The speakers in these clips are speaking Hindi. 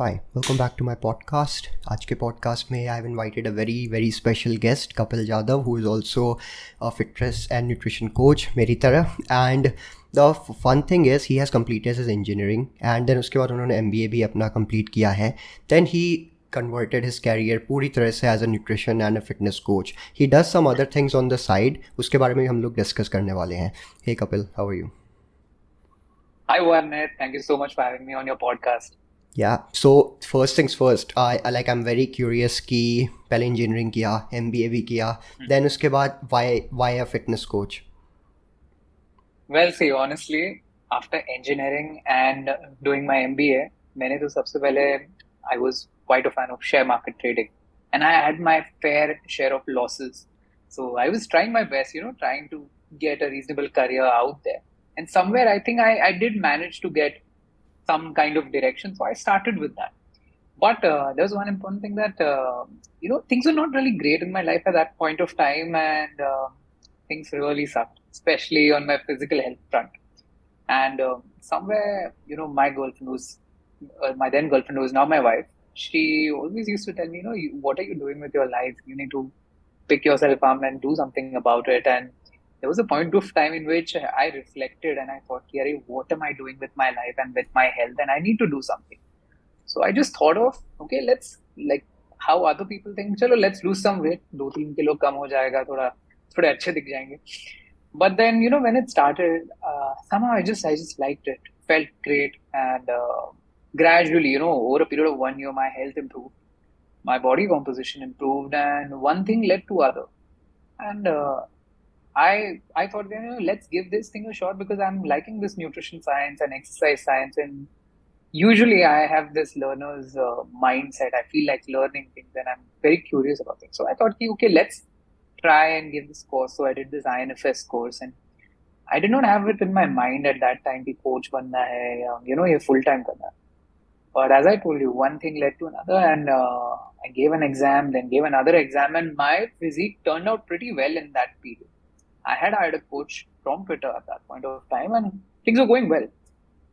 Hi, welcome back to my podcast. आज के podcast में I have invited a very special guest, Kapil Jadhav, who is also a fitness and nutrition coach मेरी तरह. And the fun thing is he has completed his engineering and then उसके बाद उन्होंने MBA भी अपना complete किया है. Then he converted his career पूरी तरह से as a nutrition and a fitness coach. He does some other things on the side. उसके बारे में हम लोग discuss करने वाले हैं. Hey Kapil, how are you? Hi, Varnit. Thank you so much for having me on your podcast. Yeah, so first things first, I'm very curious कि पहले engineering किया, MBA भी किया, then उसके बाद why a fitness coach? Well, see, honestly, after engineering and doing my MBA, मैंने तो सबसे पहले I was quite a fan of share market trading, and I had my fair share of losses. So I was trying my best, trying to get a reasonable career out there. And somewhere I think I did manage to get some kind of direction. So I started with that. But there's one important thing that, things were not really great in my life at that point of time. And things really sucked, especially on my physical health front. And somewhere, my girlfriend was, my then girlfriend who is now my wife, she always used to tell me, what are you doing with your life? You need to pick yourself up and do something about it. And there was a point of time in which I reflected and I thought, Yari, what am I doing with my life and with my health? And I need to do something. So I just thought of, okay, let's like how other people think, chalo, let's lose some weight, 2-3 kilo kam ho jayega, थोड़े अच्छे दिख जाएंगे. But then, when it started, somehow I just liked it, felt great. And gradually, over a period of 1 year, my health improved, my body composition improved, and one thing led to other. And I thought, let's give this thing a shot because I'm liking this nutrition science and exercise science. And usually I have this learner's mindset. I feel like learning things and I'm very curious about things. So I thought, okay, let's try and give this course. So I did this INFS course and I did not have it in my mind at that time कि coach बनना है या ये full time करना है. But as I told you, one thing led to another, and I gave an exam, then gave another exam, and my physique turned out pretty well in that period. I had hired a coach from Twitter at that point of time, and things were going well.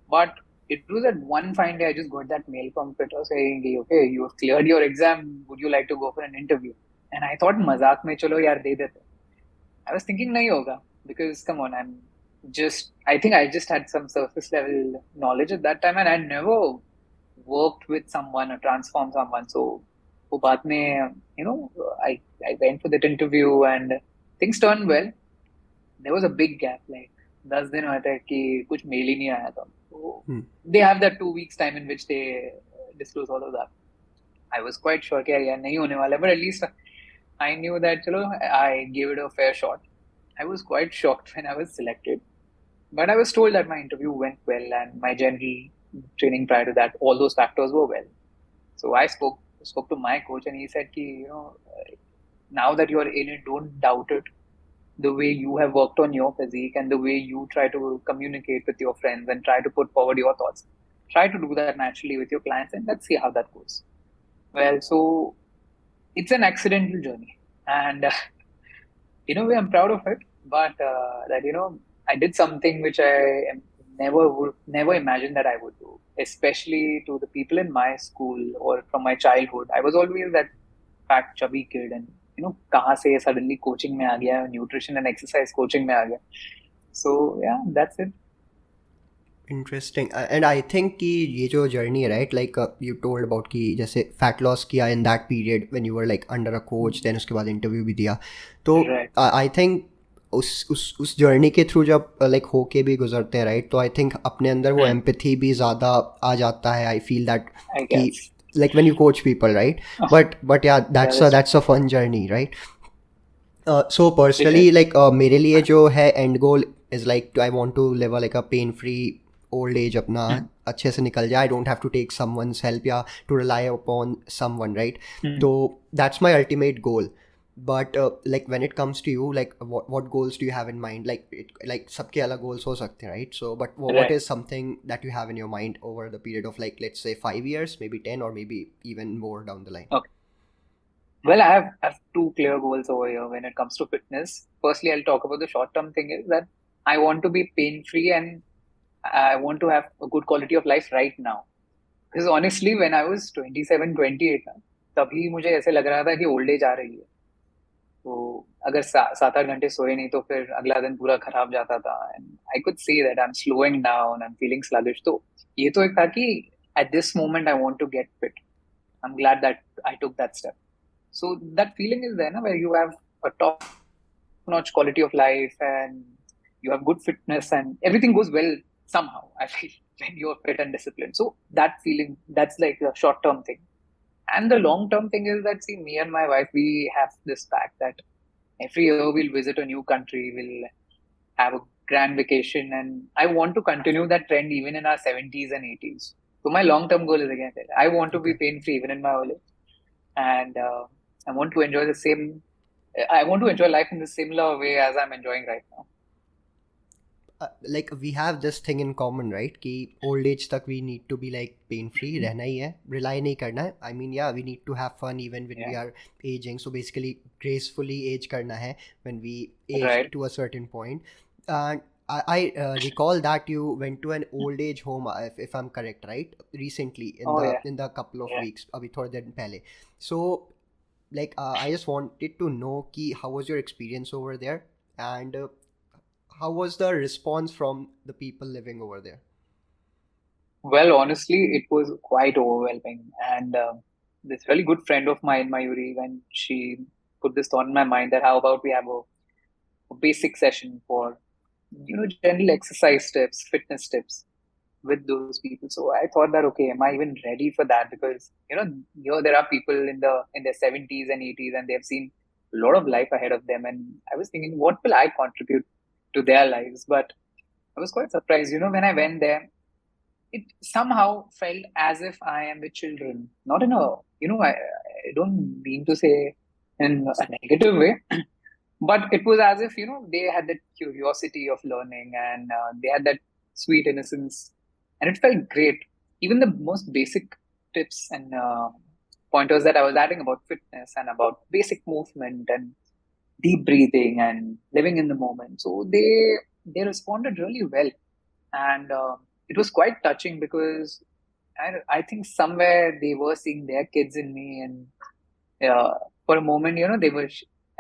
But it was at one fine day, I just got that mail from Twitter saying, okay, you have cleared your exam. Would you like to go for an interview? And I thought, mazak mein chalo yaar de dete. I was thinking, nahi hoga, because come on, I think I just had some surface level knowledge at that time, and I never worked with someone or transformed someone. So, वो बाद में, I went for that interview and things turned well. There was a big gap, like 10 दिन हुआ था कि कुछ मेल ही नहीं आया था. So they have that 2 weeks time in which they disclose all of that. I was quite sure कि यार नहीं होने वाला, but at least I knew that चलो I gave it a fair shot. I was quite shocked when I was selected, but I was told that my interview went well and my general training prior to that, all those factors were well. So I spoke to my coach and he said कि now that you're in it, don't doubt it. The way you have worked on your physique and the way you try to communicate with your friends and try to put forward your thoughts, try to do that naturally with your clients and let's see how that goes. Well, so it's an accidental journey and in a way I'm proud of it, but that I did something which I never imagined that I would do, especially to the people in my school or from my childhood. I was always that fat chubby kid and कहाँ से suddenly coaching में आ गया, nutrition and exercise coaching में आ गया. So yeah, that's it. Interesting. And I think कि ये जो journey है, right, like you told about कि जैसे fat loss किया in that period when you were like under a coach, then उसके बाद interview भी दिया, तो I think उस जर्नी के थ्रू जब लाइक होके भी गुजरते हैं, राइट, तो आई थिंक अपने अंदर वो एम्पैथी भी ज़्यादा आ जाता है. आई फील दैट कि like when you coach people, right? But yeah, that's a fun journey, right? So personally, like मेरे लिए जो है end goal is like I want to live like a pain free old age, अपना अच्छे से निकल जाए. I don't have to take someone's help या to rely upon someone, right? So that's my ultimate goal. But like when it comes to you, like what goals do you have in mind? Like सबके अलग goals हो सकते हैं, right? So but what is something that you have in your mind over the period of like let's say 5 years, maybe 10, or maybe even more down the line? Okay. Well, I have 2 clear goals over here when it comes to fitness. Firstly, I'll talk about the short term thing is that I want to be pain free and I want to have a good quality of life right now. Because honestly, when I was 27, 28 ना, तभी मुझे ऐसे लग रहा था कि ओल्ड एज आ रही है. तो अगर 7-8 घंटे सोए नहीं तो फिर अगला दिन पूरा खराब जाता था. And I could see that I am slowing down, I am feeling sluggish. तो ये तो एक था कि at this moment I want to get fit. I am glad that I took that step. So that feeling is there, na, where you have a top-notch quality of life and you have good fitness and everything goes well somehow. I feel when you're fit and disciplined. So that feeling, that's like a short-term thing. And the long-term thing is that, see, me and my wife, we have this pact that every year we'll visit a new country, we'll have a grand vacation, and I want to continue that trend even in our 70s and 80s. So my long-term goal is again that I want to be Okay. pain-free even in my old age, and I want to enjoy the same. I want to enjoy life in the similar way as I'm enjoying right now. Like we have this thing in common, right? कि old age तक we need to be like pain free, रहना ही है, rely नहीं करना है. I mean, yeah, we need to have fun even when we Yeah, are aging. So basically, gracefully age करना है when we age right. to a certain point. And I recall that you went to an old age home, if I'm correct, right? Recently, Oh yeah, in the couple of yeah. weeks, अभी थोड़े दिन पहले. So like I just wanted to know कि how was your experience over there, and how was the response from the people living over there? Well, honestly, it was quite overwhelming. And this really good friend of mine, Mayuri, when she put this thought in my mind that how about we have a basic session for, general exercise tips, fitness tips with those people. So I thought that, okay, am I even ready for that? Because, here there are people in their 70s and 80s and they've seen a lot of life ahead of them. And I was thinking, what will I contribute to their lives? But I was quite surprised, when I went there, it somehow felt as if I am with children. Not in a, I don't mean to say in a negative way, but it was as if, they had that curiosity of learning and they had that sweet innocence. And it felt great. Even the most basic tips and pointers that I was adding about fitness and about basic movement and deep breathing and living in the moment. So they responded really well, and it was quite touching because I think somewhere they were seeing their kids in me, and for a moment, they were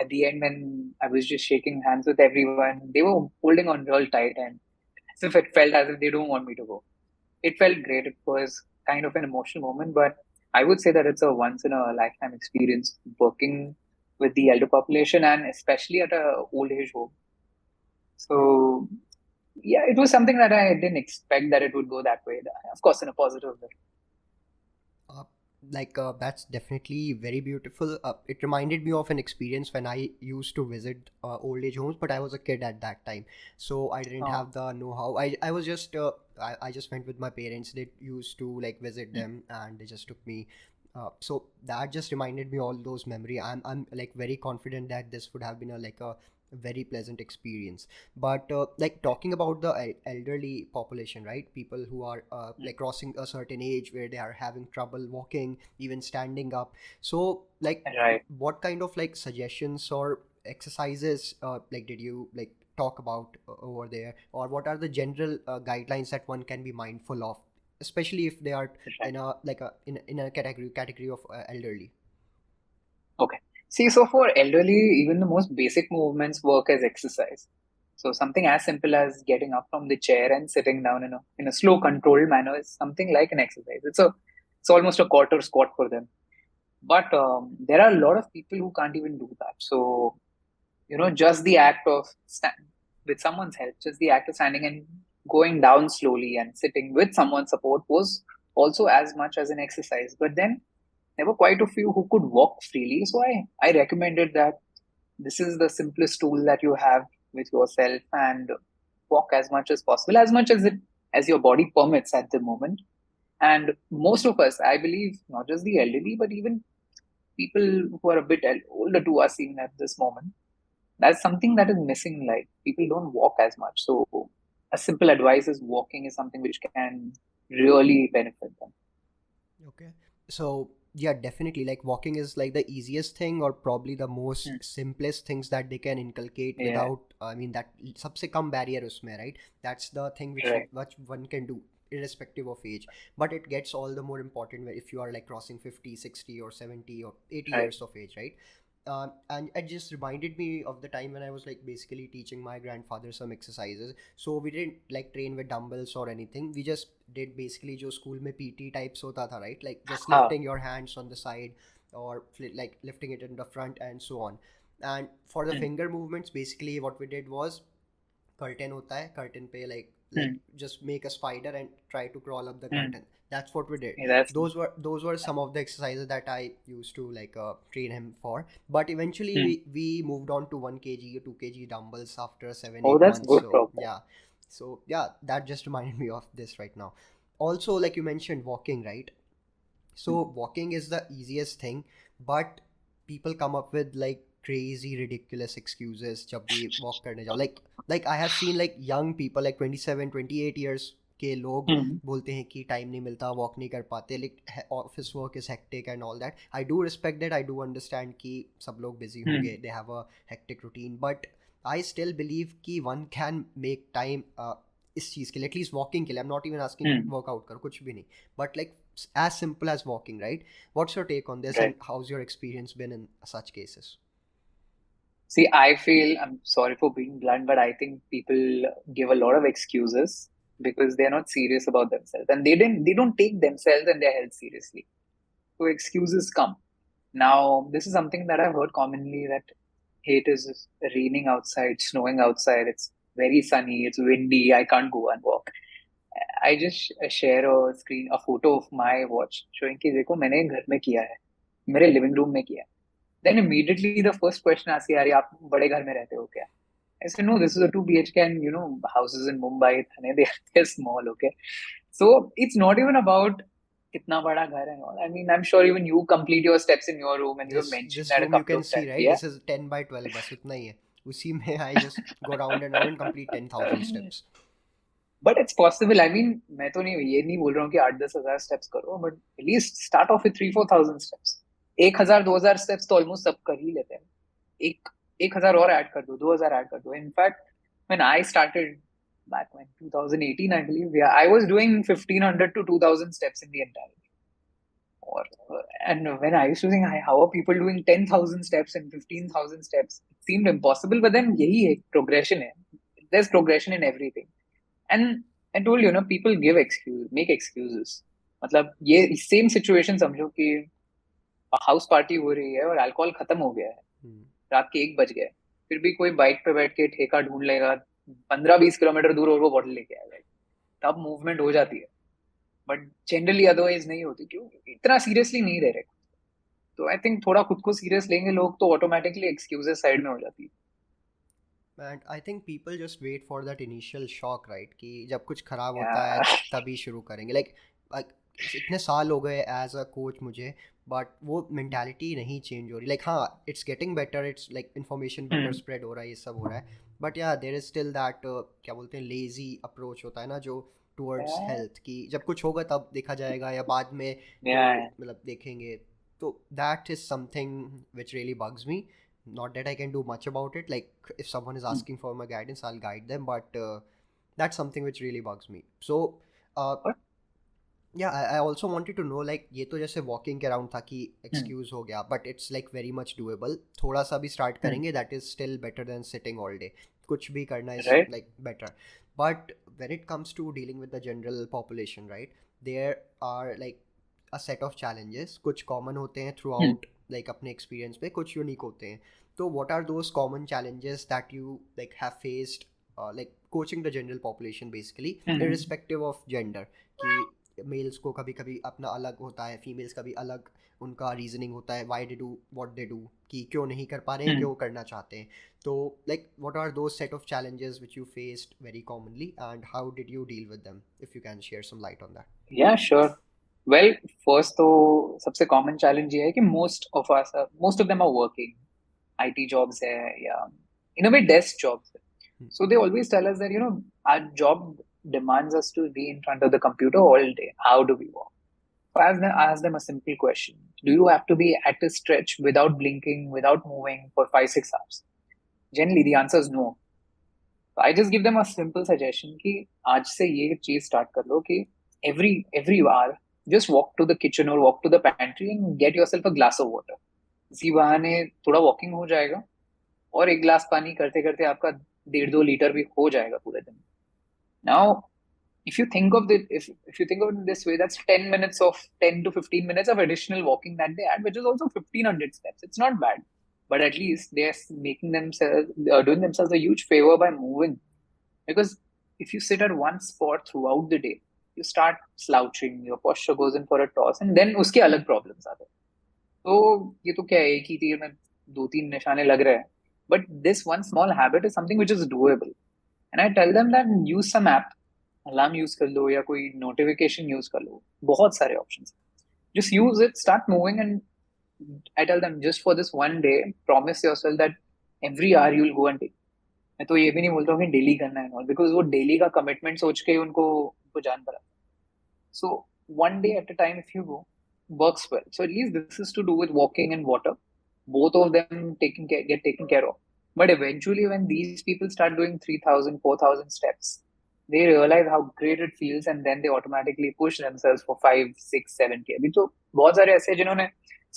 at the end when I was just shaking hands with everyone, they were holding on real tight, and as if it felt as if they don't want me to go. It felt great. It was kind of an emotional moment, but I would say that it's a once in a lifetime experience working with the elder population and especially at a old age home. So yeah, it was something that I didn't expect that it would go that way. Of course, in a positive way. Uh, that's definitely very beautiful. It reminded me of an experience when I used to visit old age homes, but I was a kid at that time, so I didn't Oh, have the know-how. I was just I just went with my parents. They used to like visit them, and they just took me. So that just reminded me all those memory. I'm like very confident that this would have been a like a very pleasant experience. But like talking about the elderly population, right? People who are like crossing a certain age where they are having trouble walking, even standing up. So like right. what kind of like suggestions or exercises like did you like talk about over there, or what are the general guidelines that one can be mindful of, especially if they are Right. in a like a in a category of elderly? Okay. See, so for elderly, even the most basic movements work as exercise. So something as simple as getting up from the chair and sitting down in a slow, controlled manner is something like an exercise. It's almost a quarter squat for them. But there are a lot of people who can't even do that. So just the act of with someone's help, just the act of standing and going down slowly and sitting with someone's support was also as much as an exercise. But then there were quite a few who could walk freely. So I recommended that this is the simplest tool that you have with yourself and walk as much as possible, as much as your body permits at the moment. And most of us, I believe, not just the elderly, but even people who are a bit older too are seeing at this moment. That's something that is missing. Like people don't walk as much. So a simple advice is walking is something which can really benefit them. Okay. So yeah, definitely like walking is like the easiest thing or probably the most Hmm. simplest things that they can inculcate Yeah, without I mean that सबसे कम barrier उसमें, right? That's the thing which right. which one can do. irrespective of age. But it gets all the more important if you are like crossing 50, 60, or 70 or 80 Right. years of age, right? And it just reminded me of the time when I was like basically teaching my grandfather some exercises. So we didn't like train with dumbbells or anything. We just did basically जो school में PT types होता था, right? Like just हाँ. lifting your hands on the side, or like lifting it in the front and so on. And for the Hmm. finger movements, basically what we did was curtain होता है, curtain पे like Hmm. just make a spider and try to crawl up the Hmm. curtain. That's what we did. Yeah, that's Those were some of the exercises that I used to like train him for. But eventually hmm. we moved on to 1 kg or 2 kg dumbbells after seven Oh, eight that's months. good So progress. yeah, that just reminded me of this right now. Also, like you mentioned, walking, right? So Hmm. walking is the easiest thing, but people come up with like crazy ridiculous excuses जब भी walk करने जाओ. Like I have seen like young people like 27 28 years के लोग Hmm. बोलते हैं कि टाइम नहीं मिलता, वॉक नहीं कर पाते, like office work is hectic and all that. I do respect that, I do understand कि सब लोग बिजी Hmm. होंगे, they have a hectic routine, but I still believe कि वन कैन मेक टाइम इस चीज़ के लिए, एटलीस्ट वॉकिंग के लिए. I am not even asking Hmm. Workout करो, कुछ भी नहीं, but like as simple as walking, right? What's your take on this, Right. and how's your experience been in such cases? See, I feel, I'm sorry for being blunt, but I think people give a lot of excuses because they're not serious about themselves, and they don't take themselves and their health seriously. So excuses come. Now, this is something that I've heard commonly, that hey, it is raining outside, snowing outside, it's very sunny, it's windy, I can't go and walk. I just share a photo of my watch showing कि देखो मैंने घर में किया है, मेरे लिविंग रूम में किया है. Then immediately the first question asks, यार आप बड़े घर में रहते हो क्या? I said, no, this is a 2 BHK, and houses in Mumbai, Thane, they're small, okay? So it's not even about kitna bada ghar and all. I mean, I'm sure even you complete your steps in your room, and you have mentioned This that a room you couple can of see, times. right? Yeah. This is 10 by 12, बस उतना ही है. उसी में I just go round and round and complete 10,000 steps. But it's possible. I mean, मैं तो नहीं ये नहीं बोल रहा हूँ कि 8-10 हजार steps करो, but at least start off with 3-4 thousand steps. 1,000-2,000 steps तो almost सब कर ही लेते हैं. एक 1,000 और ऐड कर दो, 2,000 ऐड कर दो. In fact, when I started back when 2018, I believe, yeah, I was doing 1,500 to 2,000 steps in the entire day. Or and when I used to think, how are people doing 10,000 steps and 15,000 steps? It seemed impossible. But then यही है progression है. There's progression in everything. And I told you, people make excuses. मतलब ये सेम सिचुएशन समझो कि हाउस पार्टी हो रही है और अल्कोहल खत्म हो गया है, रात के 1 बज गए, फिर भी कोई बाइक पे बैठ के ठेका ढूंढ लेगा 15-20 किलोमीटर दूर और वो बॉटल लेके आएगा, तब मूवमेंट हो जाती है. बट जनरली अदरवाइज नहीं होती, क्यों? इतना सीरियसली नहीं ले रहे. तो आई थिंक थोड़ा खुद को सीरियस लेंगे लोग तो ऑटोमेटिकली एक्सक्यूजेस साइड में हो जाती है. And I think people just wait for that initial shock, right? कि जब कुछ खराब होता है Yeah. तभी शुरू करेंगे. Like इतने साल हो गए एज अ कोच मुझे, बट वो मेंटालिटी नहीं चेंज हो रही. लाइक हाँ, it's getting better, it's like information better Hmm. Spread हो रहा है, ये सब हो रहा है, बट या देयर इज स्टिल दैट क्या बोलते हैं, लेजी अप्रोच होता है ना, जो टुवर्ड्स Yeah. हेल्थ, की जब कुछ होगा तब देखा जाएगा या बाद में तो Yeah. मतलब देखेंगे. तो that is something which really bugs me. Not that I can do much about it. Like if someone is Hmm. asking for my guidance, I'll guide them, but that's something which really bugs me. So uh, What? yeah, I also wanted to know, like ये तो जैसे walking के around था कि Hmm. excuse हो गया, but it's like very much doable. थोड़ा सा भी start Hmm. करेंगे, that is still better than sitting all day. कुछ भी करना is Right? like better. But when it comes to dealing with the general population, right, there are like a set of challenges. कुछ common होते हैं Hmm. throughout like अपने experience पे, कुछ unique होते हैं. तो what are those common challenges that you like have faced like coaching the general population basically, Hmm. irrespective of gender? कि मेल्स को कभी कभी अपना अलग होता है, फीमेल्स का भी अलग उनका रीजनिंग होता है, why they do what they do, कि क्यों नहीं कर पा रहे हैं, Hmm. क्यों करना चाहते हैं. तो like what are those set of challenges which you faced very commonly, and how did you deal with them, if you can share some light on that. Yeah, sure. Well, first तो सबसे कॉमन चैलेंज ये है कि most of them are working. IT jobs है या in a way desk jobs है. So they always tell us that our job demands us to be in front of the computer all day. How do we work? So ask them a simple question. Do you have to be at a stretch without blinking, without moving for 5-6 hours? Generally, the answer is no. So I just give them a simple suggestion कि आज से ये चीज start कर लो कि every hour, just walk to the kitchen or walk to the pantry and get yourself a glass of water. इसी बहाने थोड़ा वॉकिंग हो जाएगा और एक गिलास पानी करते करते आपका 1.5-2 लीटर भी हो जाएगा पूरे दिन. Now, if you think of it in this way, that's 10 to 15 minutes of additional walking that they add, which is also 1,500 steps. It's not bad, but at least they're making themselves doing themselves a huge favor by moving. Because if you sit at one spot throughout the day, you start slouching, your posture goes in for a toss, and then उसके अलग problems आते हैं. तो ये तो क्या है, एक ही तीर में दो तीन निशाने लग रहे हैं. But this one small habit is something which is doable. And I tell them that use some app, alarm use कर लो या कोई नोटिफिकेशन यूज कर लो, बहुत सारे options. Just use it, start moving, and I tell them just for this one day promise yourself that every hour you will go and take. मैं तो ये भी नहीं बोलता हूँ कि डेली करना है, बिकॉज वो डेली का कमिटमेंट सोच के ही उनको जान पड़ा. So one day at a time if you go works well. So at least this is to do with walking and water, both of them get taken care of. But eventually, when these people start doing 3,000, 4,000 steps, they realize how great it feels, and then they automatically push themselves for 5, 6, 7K. अभी तो बहुत सारे ऐसे हैं जिन्होंने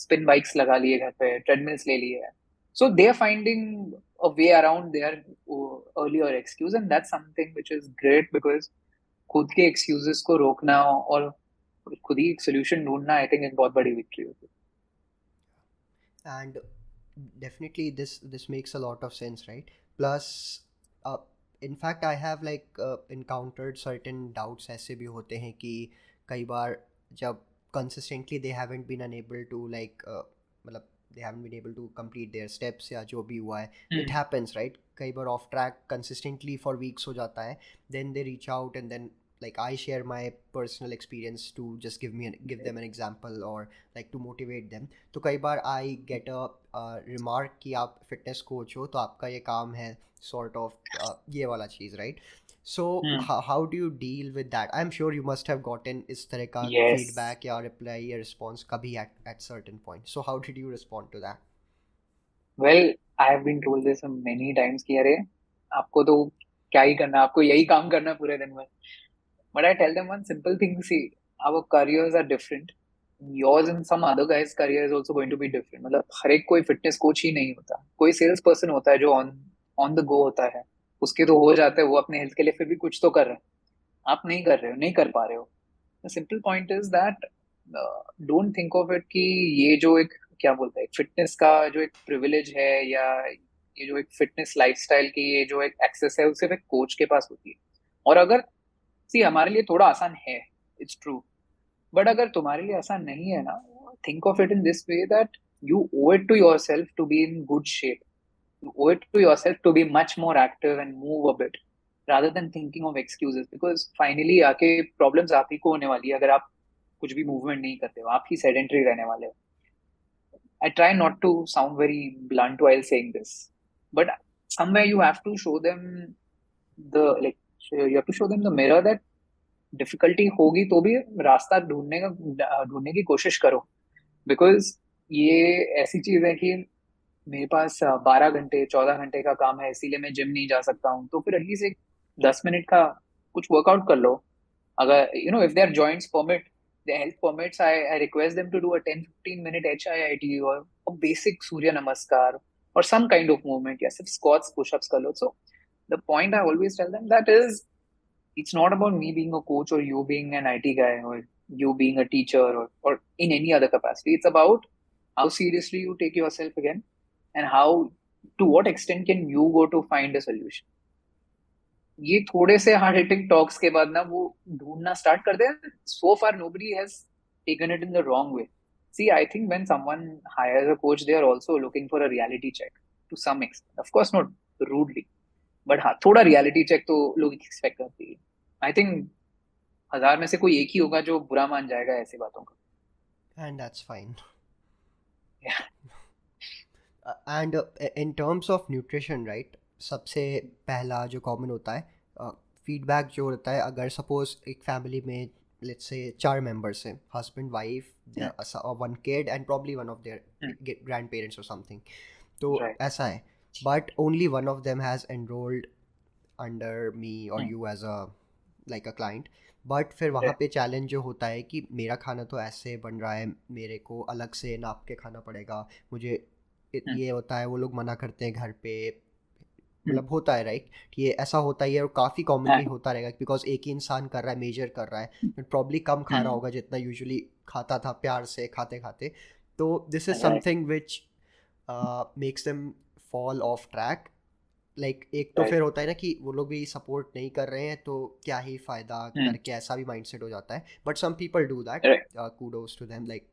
स्पिन बाइक्स लगा लिए घर पे, ट्रेडमिल्स ले लिए हैं. So they are finding a way around their earlier excuse, and that's something which is great, because खुद के excuses को रोकना और खुद ही एक सोल्यूशन ढूंढना, आई थिंक एक बहुत बड़ी विक्ट्री होती And definitely this makes a lot of sense, right? Plus uh, in fact I have like encountered certain doubts ऐसे भी होते हैं कि कई बार जब consistently they haven't been unable to like मतलब they haven't been able to complete their steps या जो भी हुआ है, है. it happens, right? कई बार off track consistently for weeks हो जाता है, then they reach out and then like I share my personal experience to just give them an example or like to motivate them. तो कई बार आई गेट अ रिमार्क कि आप फिटनेस कोच हो तो आपका ये काम है सॉर्ट ऑफ ये वाला चीज़, right? So how do you deal with that? I am sure you must have gotten इस तरह का यस, फीडबैक या रिप्लाई या रिस्पॉन्स कभी at certain point. So how did you respond to that? Well I have been told this many times कि अरे आपको तो क्या ही करना है, आपको यही काम करना है पूरे दिन में. But I tell them one simple thing, see our careers are different, yours and some other guys career is also going to be different. मतलब हर एक कोई फिटनेस कोच ही नहीं होता. कोई सेल्स पर्सन होता है जो ऑन ऑन द गो होता है, उसके तो हो जाते हैं, वो अपने हेल्थ के लिए फिर भी कुछ तो कर रहे हैं. आप नहीं कर रहे हो, नहीं कर पा रहे हो. The simple point is that don't think of it कि ये जो एक क्या बोलते हैं फिटनेस का जो एक प्रिविलेज है, या ये जो एक फिटनेस लाइफस्टाइल की ये जो एक एक्सेस है, वो सिर्फ एक कोच के पास होती है. और अगर सी हमारे लिए थोड़ा आसान है, इट्स ट्रू, बट अगर तुम्हारे लिए आसान नहीं है ना, think of it in this way that you owe it to yourself to be in good shape. You owe it to yourself to be much more active and move a bit rather than thinking of excuses, because finally आके problems आप ही को होने वाली है अगर आप कुछ भी मूवमेंट नहीं करते हो, आप ही सेडेंटरी रहने वाले हो. I try not to sound very blunt while saying this, but somewhere you have to show them the like you have to show them the mirror that difficulty होगी तो भी रास्ता ढूंढने की कोशिश करो. बिकॉज ये ऐसी चीज है कि मेरे पास 12 घंटे 14 घंटे का काम है, इसीलिए मैं जिम नहीं जा सकता हूँ. तो फिर एटलीस्ट एक 10 मिनट का कुछ वर्कआउट कर लो. अगर if their joints permit, their health permits, I request them to do a 10-15 minute HIIT or a basic Surya Namaskar or some kind of movement. Yeah, सिर्फ squats, push-ups कर लो. So the point I always tell them that is, it's not about me being a coach or you being an IT guy or you being a teacher or in any other capacity. It's about how seriously you take yourself again, and how to what extent can you go to find a solution. ये थोड़े से हार्ड हिटिंग टॉक्स के बाद ना वो ढूंढना स्टार्ट करते हैं. So far nobody has taken it in the wrong way. See, I think when someone hires a coach, they are also looking for a reality check to some extent. Of course, not rudely, but हाँ थोड़ा reality check तो लोग एक्सपेक्ट करते हैं. आई थिंक 1,000 में से कोई एक ही होगा जो बुरा मान जाएगा ऐसी बातों का. And that's fine. Yeah. And in terms of nutrition, right? सबसे पहला जो कॉमन होता है फीडबैक जो होता है, अगर सपोज एक फैमिली में लेट्स से 4 मेंबर्स हैं, husband wife, one kid and probably one of their grand parents और समथिंग. तो Right. ऐसा है, but only one of them has enrolled under me or you as a like a client. But फिर वहाँ right, पे चैलेंज जो होता है कि मेरा खाना तो ऐसे बन रहा है, मेरे को अलग से नाप के खाना पड़ेगा, मुझे hmm, ये होता है, वो लोग मना करते हैं घर पे, hmm, मतलब होता है राइट, ये ऐसा होता ही है और काफ़ी कॉमनली हाँ, होता रहेगा बिकॉज एक ही इंसान कर रहा है, मेजर कर रहा है, प्रॉब्ली कम खा रहा hmm, होगा जितना यूजुअली खाता था प्यार से खाते खाते। तो this is right, something which makes them fall of track. Like एक तो right, फिर होता है ना कि वो लोग भी सपोर्ट नहीं कर रहे हैं तो क्या ही फ़ायदा hmm, करके, ऐसा भी माइंडसेट हो जाता है, but some people do that, right, kudos to them, like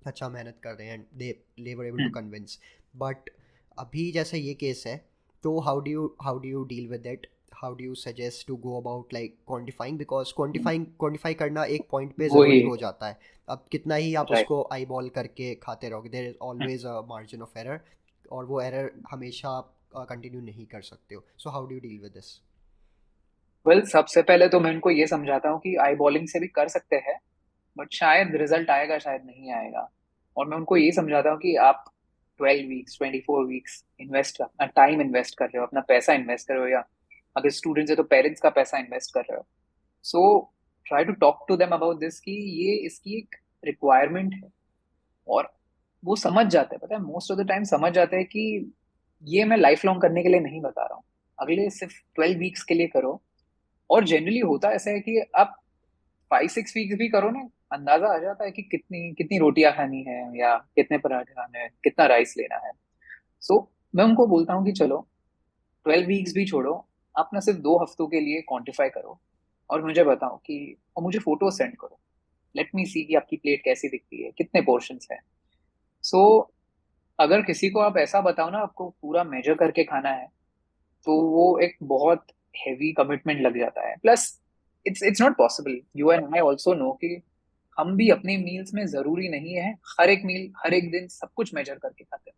अच्छा मेहनत कर रहे हैं, they were able to hmm, convince. But अभी जैसे ये केस है, तो how do you deal with it, how do you suggest to go about like quantifying, because hmm, quantify करना एक पॉइंट पे वही, ज़रूरी हो जाता है। अब कितना ही आप right, उसको आई बॉल करके खाते रहोगे, there is hmm. Always a margin of error, और वो एरर हमेशा आप कंटिन्यू नहीं कर सकते हो। सो how do you deal with this? Well, सबसे पहले तो मैं उनको ये समझाता हूँ कि आई बॉलिंग से भी कर सकते हैं, बट शायद रिजल्ट आएगा, शायद नहीं आएगा। और मैं उनको ये समझाता हूँ कि आप 12 वीक्स, 24 वीक्स इन्वेस्ट, अपना टाइम इन्वेस्ट कर रहे हो, अपना पैसा इन्वेस्ट कर रहे हो, या अगर स्टूडेंट्स है तो पेरेंट्स का पैसा इन्वेस्ट कर रहे हो। So try to talk to them about this कि ये इसकी एक रिक्वायरमेंट है। और वो समझ जाते हैं, पता है, मोस्ट ऑफ द टाइम समझ जाते हैं कि ये मैं लाइफ लॉन्ग करने के लिए नहीं बता रहा हूँ, अगले सिर्फ 12 वीक्स के लिए करो। और जनरली होता ऐसा है कि आप 5-6 वीक्स भी करो ना, अंदाजा आ जाता है कि कितनी कितनी रोटियां खानी है, या कितने पराठे खाने हैं, कितना राइस लेना है। सो मैं उनको बोलता हूँ कि चलो 12 वीक्स भी छोड़ो, आप ना सिर्फ 2 हफ्तों के लिए क्वांटिफाई करो, और मुझे बताओ कि, और मुझे फोटो सेंड करो, लेट मी सी कि आपकी प्लेट कैसी दिखती है, कितने पोर्शंस है। सो अगर किसी को आप ऐसा बताओ ना, आपको पूरा मेजर करके खाना है, तो वो एक बहुत हैवी कमिटमेंट लग जाता है। Plus it's not possible, you and I also know कि हम भी अपने मील्स में जरूरी नहीं है हर एक मील हर एक दिन सब कुछ मेजर करके खाते हैं।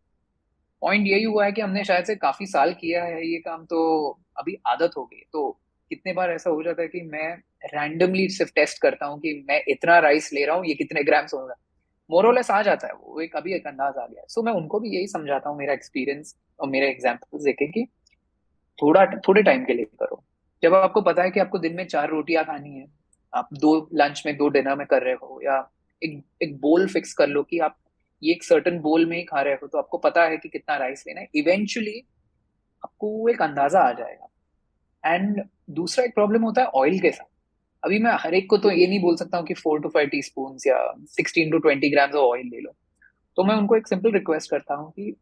पॉइंट यही हुआ है कि हमने शायद से काफी साल किया है ये काम, तो अभी आदत हो गई। तो कितने बार ऐसा हो जाता है कि मैं रैंडमली सिर्फ टेस्ट करता हूँ कि मैं इतना राइस ले रहा हूँ, ये कितने ग्राम्स होगा, मोरलेस आ जाता है वो, एक अभी एक अंदाज आ गया है। सो मैं उनको भी यही समझाता हूँ, मेरा एक्सपीरियंस और मेरे एग्जाम्पल्स देखे कि थोड़े टाइम के लिए करो। जब आपको पता है कि आपको दिन में 4 रोटियां खानी है, आप 2 लंच में 2 डिनर में कर रहे हो, या एक एक बोल फिक्स कर लो कि आप ये एक सर्टन बोल में ही खा रहे हो, तो आपको पता है कि कितना राइस लेना है, इवेंचुअली आपको वो एक अंदाजा आ जाएगा। एंड दूसरा एक प्रॉब्लम होता है ऑयल के साथ। अभी मैं हर एक को तो ये नहीं बोल सकता हूँ कि 4 to 5 टीस्पून या 16 to 20 ग्राम्स ऑयल ले लो। तो मैं उनको एक सिंपल रिक्वेस्ट करता हूँ कि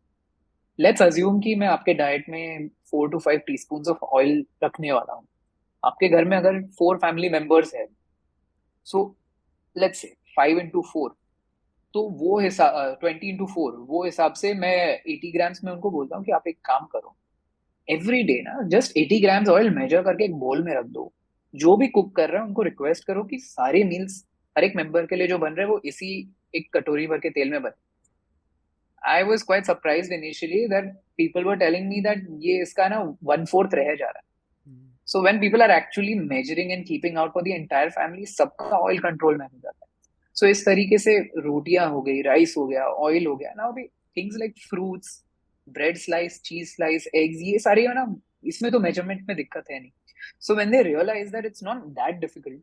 लेट्स अज्यूम कि मैं आपके डाइट में 4 to 5 टीस्पून ऑफ ऑयल रखने वाला हूँ। आपके घर में अगर 4 फैमिली मेंबर्स है, सो लेट्स से 5 into 4, तो वो हिसाब 20 into 4, वो हिसाब से मैं 80 ग्राम्स में उनको बोलता हूँ कि आप एक काम करो, एवरी डे ना जस्ट 80 ग्राम्स ऑयल मेजर करके एक बोल में रख दो। जो भी कुक कर रहा है उनको रिक्वेस्ट करो कि सारे मील्स हर एक मेंबर के लिए जो बन रहे हैं वो इसी एक कटोरी भर के तेल में बने। I was quite surprise initially that people were telling me that ये इसका ना 1/4 रह जा रहा है। So when people are actually measuring and keeping out for the entire family, सबका ऑयल कंट्रोल में हो जाता है। सो इस तरीके से रोटियां हो गई, राइस हो गया, ऑयल हो गया ना, अभी things like fruits, bread slice, cheese slice, eggs, ये सारे है ना, इसमें तो मेजरमेंट में दिक्कत है नहीं। So when they realize that it's not that difficult,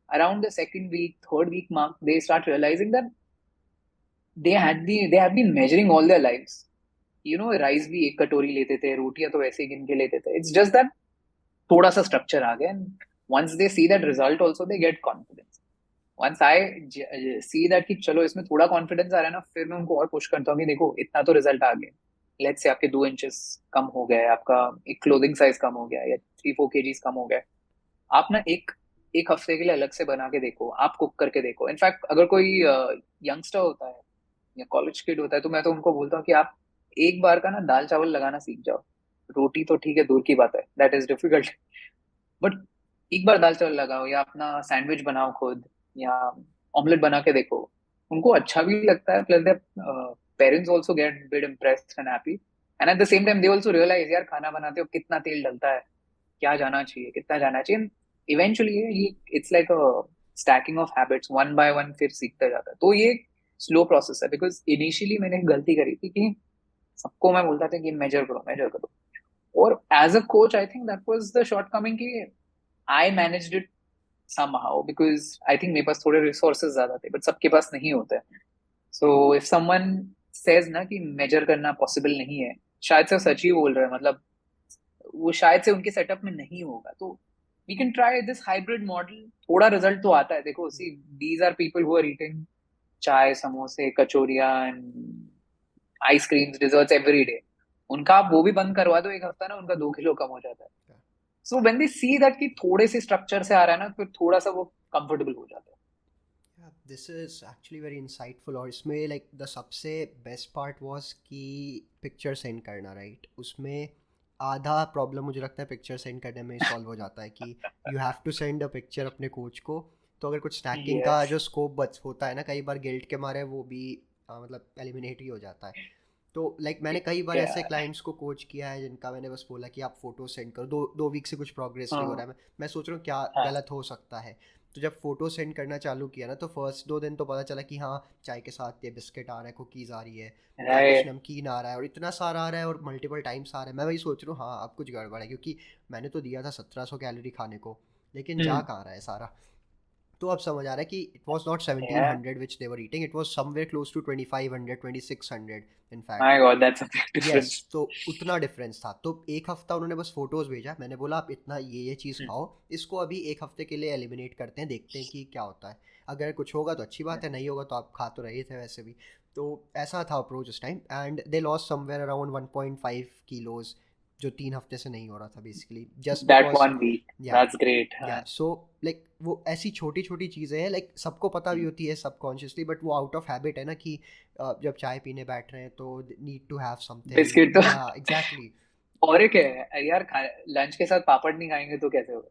around the second week, third week mark, they start realizing that they have been measuring all their lives. You know, rice भी एक कटोरी लेते थे, रोटियां तो वैसे ही गिन के लेते थे। इट्स जस्ट दैट थोड़ा सा स्ट्रक्चर आ गया, and once they see that result also they get confidence. Once I see that कि चलो इसमें थोड़ा कॉन्फिडेंस आ रहा है ना, फिर मैं उनको और पुश करता हूँ कि देखो इतना तो रिजल्ट आ गया। लेट्स से आपके 2 इंचेस कम हो गए, आपका एक क्लोथिंग साइज कम हो गया, या 3-4 kgs कम हो गए। आप ना एक एक हफ्ते के लिए अलग से बना के देखो, आप कुक करके देखो। इनफैक्ट अगर कोई यंगस्टर होता है या कॉलेज किड होता है, तो मैं तो उनको बोलता हूँ कि आप एक बार का ना दाल चावल लगाना सीख जाओ। रोटी तो ठीक है, दूर की बात है, दैट इज डिफिकल्ट, बट एक बार दाल चावल लगाओ, या अपना सैंडविच बनाओ खुद, या ऑमलेट बना के देखो। उनको अच्छा भी लगता है, plus their parents also get bit impressed and happy, and at the same time they also realize यार खाना बनाते हो कितना तेल डलता है, क्या जाना चाहिए, कितना जाना चाहिए। इवेंचुअली ये it's like a stacking of habits, one by one फिर सीखता जाता है। तो ये स्लो प्रोसेस है, बिकॉज इनिशियली मैंने एक गलती करी थी कि सबको मैं बोलता था कि मेजर करो, मेजर करो। और as a coach I think that was the shortcoming, कि I managed it somehow, because I think मेरे पास थोड़े रिसोर्सेज ज्यादा थे, बट सबके पास नहीं होते. सो इफ समवन सेज ना कि मेजर करना पॉसिबल नहीं है, शायद से सच ही बोल रहे हैं. मतलब वो शायद से उनके सेटअप में नहीं होगा. तो we can try this hybrid model. थोड़ा रिजल्ट तो आता है. देखो, see, these are people who are eating chai, समोसे, कचौरियां and ice creams, desserts every day. उनका आप वो भी बंद करवा दो एक हफ्ता ना, उनका 2 किलो कम हो जाता है. So when they see that कि थोड़े से स्ट्रक्चर से आ रहा है ना, फिर थोड़ा सा वो कंफर्टेबल हो जाता है. This is actually very insightful. और इसमें लाइक द सबसे बेस्ट पार्ट वाज कि पिक्चर सेंड करना, राइट? उसमें आधा प्रॉब्लम मुझे लगता है पिक्चर सेंड करने में सॉल्व हो जाता है कि you have to send a picture अपने कोच को. तो अगर कुछ स्नैकिंग का यस. जो स्कोप बच होता है ना, कई बार गिल्ट के मारे वो भी मतलब एलिमिनेट ही हो जाता है. तो लाइक मैंने कई बार ऐसे क्लाइंट्स को कोच किया है जिनका मैंने बस बोला कि आप फोटो सेंड करो, 2 वीक से कुछ प्रोग्रेस नहीं हो रहा है. मैं सोच रहा हूँ क्या हाँ. गलत हो सकता है. तो जब फोटो सेंड करना चालू किया ना, तो फर्स्ट 2 दिन तो पता चला कि हाँ, चाय के साथ ये बिस्किट आ रहा है, कुकीज़ आ रही है, या कुछ राइट. नमकीन आ रहा है, और इतना सारा आ रहा है और मल्टीपल टाइम्स आ रहा है. मैं वही सोच रहा हूँ हाँ, अब कुछ गड़बड़ है, क्योंकि मैंने तो दिया था 1700 कैलोरी खाने को, लेकिन जा कहाँ रहा है सारा. तो अब समझ आ रहा है कि it was not 1700 which they were eating, it was somewhere close to 2500, 2600 in fact. My god, that's a big yes, difference. तो उतना डिफरेंस था. तो एक हफ्ता उन्होंने बस फोटोज़ भेजा. मैंने बोला आप इतना ये चीज़ खाओ, इसको अभी एक हफ्ते के लिए एलिमिनेट करते हैं, देखते हैं कि क्या होता है. अगर कुछ होगा तो अच्छी बात है, नहीं होगा तो आप खा तो रहे थे वैसे भी. तो ऐसा था अप्रोच उस time, and they lost somewhere around 1.5 kilos, जो 3 हफ्ते से नहीं हो रहा था basically, just that because. 1 week, yeah that's great. Yeah so like वो ऐसी छोटी छोटी चीज़ें हैं, लाइक सबको पता भी होती है सबकॉन्शियसली, बट वो आउट ऑफ हैबिट है ना कि जब चाय पीने बैठ रहे हैं तो need to have something. Biscuit तो या एग्जैक्टली. और एक है यार, लंच के साथ पापड़ नहीं खाएंगे तो कैसे होगा?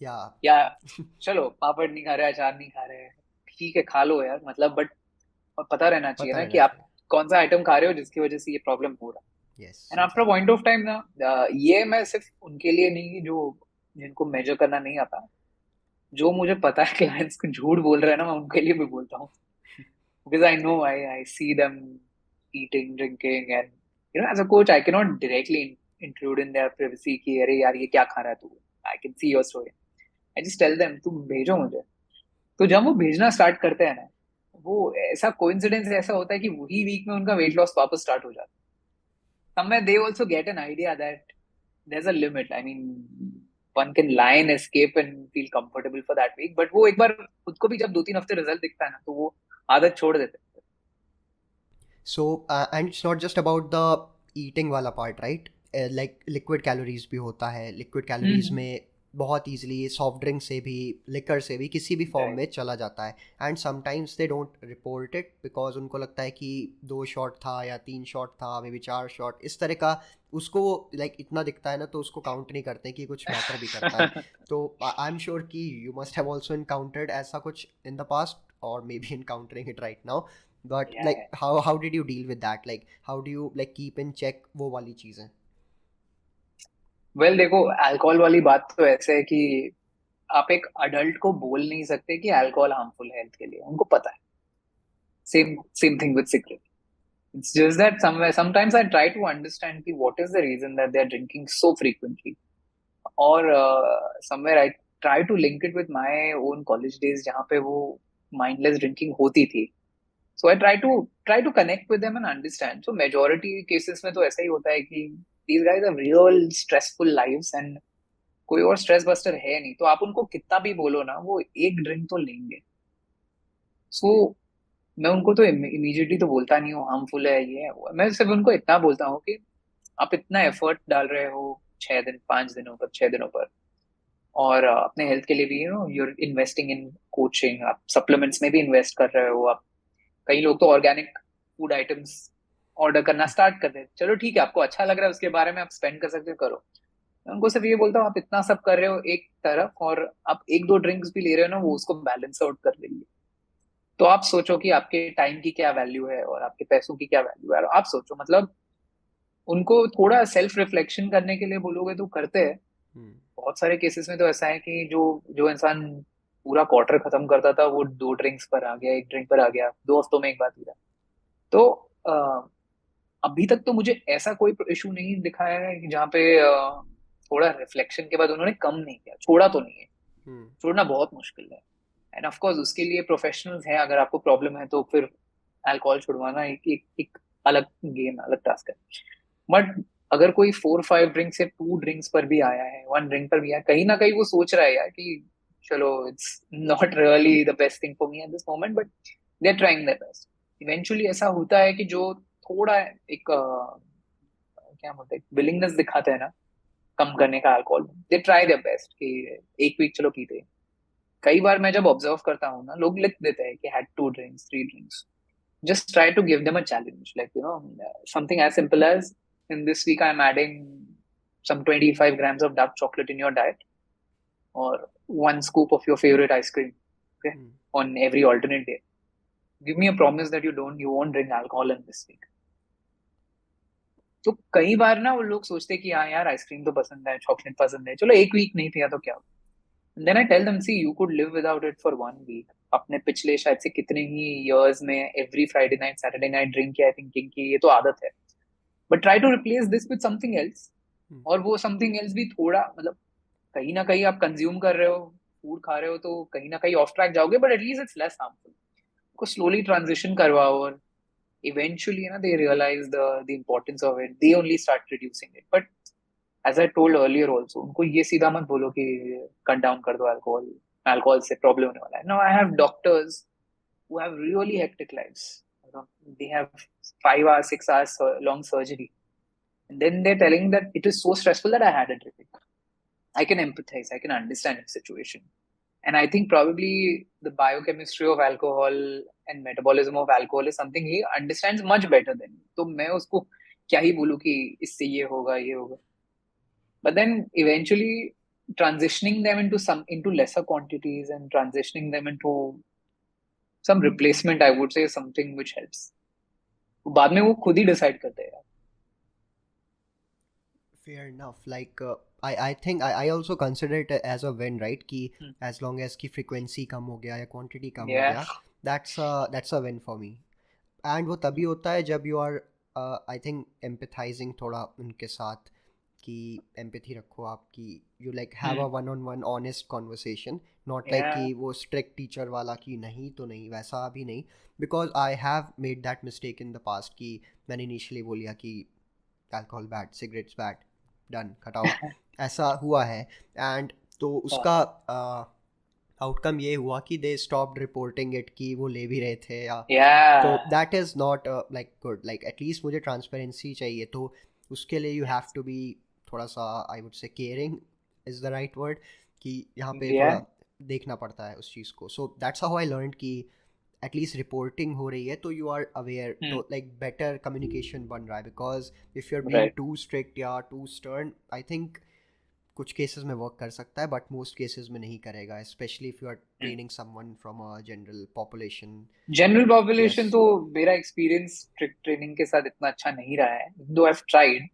या या चलो, पापड़ नहीं खा रहे, अचार नहीं खा रहे, ठीक है खा लो यार, मतलब, बट पता रहना चाहिए पता ना कि रहना आप चाहिए. कौन सा आइटम खा रहे हो जिसकी वजह से ये प्रॉब्लम हो रहा है. Yes, and after exactly. Point of time ना, ये मैं सिर्फ उनके लिए नहीं, जो जिनको मेजर करना नहीं आता, जो मुझे पता है क्लाइंट्स को झूठ बोल रहे हैं ना, मैं उनके लिए भी बोलता हूँ. Because I know, I see them eating, drinking, and as a coach, I cannot directly intrude in their privacy कि अरे यार ये क्या खा रहा है तू. I can see your story. I just tell them तुम भेजो मुझे. तो जब वो भेजना स्टार्ट करते हैं ना, वो ऐसा कोइंसिडेंस ऐसा होता है कि वही वीक में उनका वेट लॉस वापस स्टार्ट हो जाता है. somewhere they also get an idea that there's a limit. I mean, one can lie and escape and feel comfortable for that week, but वो एक बार खुद को भी जब 2-3 हफ्ते रिजल्ट दिखता है ना, तो वो आदत छोड़ देते हैं. So and it's not just about the eating वाला part, right? Like liquid calories भी होता है. Liquid calories hmm. में बहुत ईजिली सॉफ्ट ड्रिंक से भी, लिकर से भी, किसी भी फॉर्म Right. में चला जाता है. And sometimes they don't report it because उनको लगता है कि 2 शॉट था या 3 शॉट था, मे बी 4 शॉट, इस तरह का. उसको लाइक इतना दिखता है ना, तो उसको काउंट नहीं करते कि कुछ मैटर भी करता है. तो आई एम श्योर कि you must have also encountered ऐसा कुछ in the past, or maybe encountering it right now. But Yeah, like yeah. how did you deal with that? Like how do you like keep in check वो वाली चीजें? Well, देखो, अल्कोहल वाली बात तो ऐसे है कि आप एक अडल्ट को बोल नहीं सकते कि अल्कोहल हार्मफुल है हेल्थ के लिए. उनको पता है. Same thing with cigarette. It's just that sometimes I try to understand कि what is the reason that they are drinking so frequently. और somewhere I try to link it with my own college days जहाँ पे वो mindless drinking होती थी. So I try to connect with them and understand. So majority cases में तो ऐसा ही होता है कि these guys have real stressful lives and कोई और स्ट्रेस बस्टर है नहीं, तो आप उनको कितना भी बोलो ना, वो एक ड्रिंक तो लेंगे. सो मैं उनको तो इमीडिएटली तो बोलता नहीं हूँ हार्मफुल है ये है वो है. मैं सिर्फ उनको इतना बोलता हूँ कि आप इतना एफर्ट डाल रहे हो 6 दिन, 5 दिनों पर, 6 दिनों पर, और अपने हेल्थ के लिए भी यूर इन्वेस्टिंग इन कोचिंग, आप सप्लीमेंट्स में भी इन्वेस्ट कर रहे हो. आप, कई लोग तो ऑर्गेनिक फूड आइटम्स ऑर्डर करना स्टार्ट कर दे. चलो ठीक है, आपको अच्छा लग रहा है उसके बारे में आप स्पेंड कर सकते हो, करो. मैं उनको सिर्फ ये बोलता हूँ, आप इतना सब कर रहे हो एक तरफ, और आप 1-2 ड्रिंक्स भी ले रहे हो ना, वो उसको बैलेंस आउट कर देंगे. तो आप सोचो कि आपके टाइम की क्या वैल्यू है और आपके पैसों की क्या वैल्यू है, और आप सोचो, मतलब उनको थोड़ा सेल्फ रिफ्लेक्शन करने के लिए बोलोगे तो करते हैं. Hmm. बहुत सारे केसेस में तो ऐसा है कि जो जो इंसान पूरा क्वार्टर खत्म करता था, वो 2 ड्रिंक्स पर आ गया, 1 ड्रिंक पर आ गया, 2 हफ्तों में एक बात हुआ. तो अभी तक तो मुझे ऐसा कोई इशू नहीं दिखाया है कि जहाँ पे थोड़ा रिफ्लेक्शन के बाद उन्होंने कम नहीं किया, छोड़ा तो नहीं है. छोड़ना बहुत मुश्किल है। एंड ऑफ कोर्स उसके लिए प्रोफेशनल्स हैं, अगर आपको प्रॉब्लम है तो फिर अल्कोहल छुड़वाना एक अलग गेम, अलग टास्क है। बट अगर कोई 4-5 ड्रिंक से 2 ड्रिंक्स पर भी आया है, 1 ड्रिंक पर भी आया, कहीं ना कहीं वो सोच रहा है यार कि चलो it's not really the best thing for me at this moment, but they are trying their best. Eventually ऐसा होता है कि जो थोड़ा एक क्या बोलते हैं, विलिंगनेस दिखाते हैं ना कम करने का alcohol, they try their best कि एक वीक चलो पीते हैं। कई बार मैं जब ऑब्जर्व करता हूँ ना, लोग लिख देते हैं कि had 2 drinks 3 drinks. Just try to give them a challenge, like something as simple as, in this week I'm adding some 25 grams of dark chocolate in your diet, or 1 scoop of your favorite ice cream, okay, on every alternate day. Give me a promise that you won't drink alcohol in this week. तो कई बार ना वो लोग सोचते हैं कि हाँ यार आइसक्रीम तो पसंद है, चॉकलेट पसंद है, चलो एक वीक नहीं पिया तो क्या। Then I tell them, see you could live without it for 1 week. अपने पिछले शायद से कितने ही इयर्स में every Friday night Saturday night drink किया है, थिंकिंग की ये तो आदत है। But try to replace this with something else. और वो समथिंग एल्स भी थोड़ा मतलब, कहीं ना कहीं आप कंज्यूम कर रहे हो, फूड खा रहे हो, तो कहीं ना कहीं ऑफ ट्रैक जाओगे, but at least it's less harmful. को स्लोली ट्रांजिशन करवाओ, और इवेंचुअली ना they realise the importance of it, they only start reducing it. But as I told earlier also, उनको ये सीधा मत बोलो कि कट डाउन कर दो अल्कोहल, अल्कोहल से प्रॉब्लम होने वाला है। No, I have doctors who have really hectic lives. They have 5 hours, 6 hours long surgery. And then they're telling that it is so stressful that I had a drink. I can empathize, I can understand the situation. And I think probably the biochemistry of alcohol and metabolism of alcohol is something he understands much better than me. तो मैं उसको क्या ही बोलूँ कि इससे ये होगा ये होगा। But then eventually transitioning them into lesser quantities and transitioning them into some replacement, I would say, is something which helps. बाद में वो खुद ही डिसाइड करते हैं यार। Fair enough. Like I think I also consider it as a win, right? कि as long as की frequency कम हो गया या quantity कम हो Yeah. गया, that's a win for me. And वो तभी होता है जब you are I think empathizing थोड़ा उनके साथ, कि empathy रखो आप, कि you like have a one-on-one honest conversation, not like Yeah. कि वो strict teacher वाला कि नहीं तो नहीं, वैसा भी नहीं. Because I have made that mistake in the past कि मैंने initially बोलिया कि alcohol bad, cigarettes bad, done cut out, ऐसा हुआ है. एंड तो उसका आउटकम ये हुआ कि दे स्टॉप्ड रिपोर्टिंग इट कि वो ले भी रहे थे या तो Yeah. That is not like good. Like at least मुझे ट्रांसपेरेंसी चाहिए, तो उसके लिए यू हैव टू बी थोड़ा सा, I would say caring is the right word, कि यहाँ पे Yeah. थोड़ा देखना पड़ता है उस चीज़ को. So that's how I learn कि एटलीस्ट रिपोर्टिंग हो रही है तो यू आर अवेयर, तो लाइक बेटर कम्युनिकेशन बन रहा है. Because if you are being Right. Too strict या टू स्टर्न, आई थिंक कुछ केसेस में वर्क कर सकता है बट मोस्ट केसेस में नहीं करेगा, specially if you are training someone from a general population. General yes. Population तो मेरा एक्सपीरियंस स्ट्रिक्ट ट्रेनिंग के साथ इतना अच्छा नहीं रहा है, दो आई हैव ट्राइड।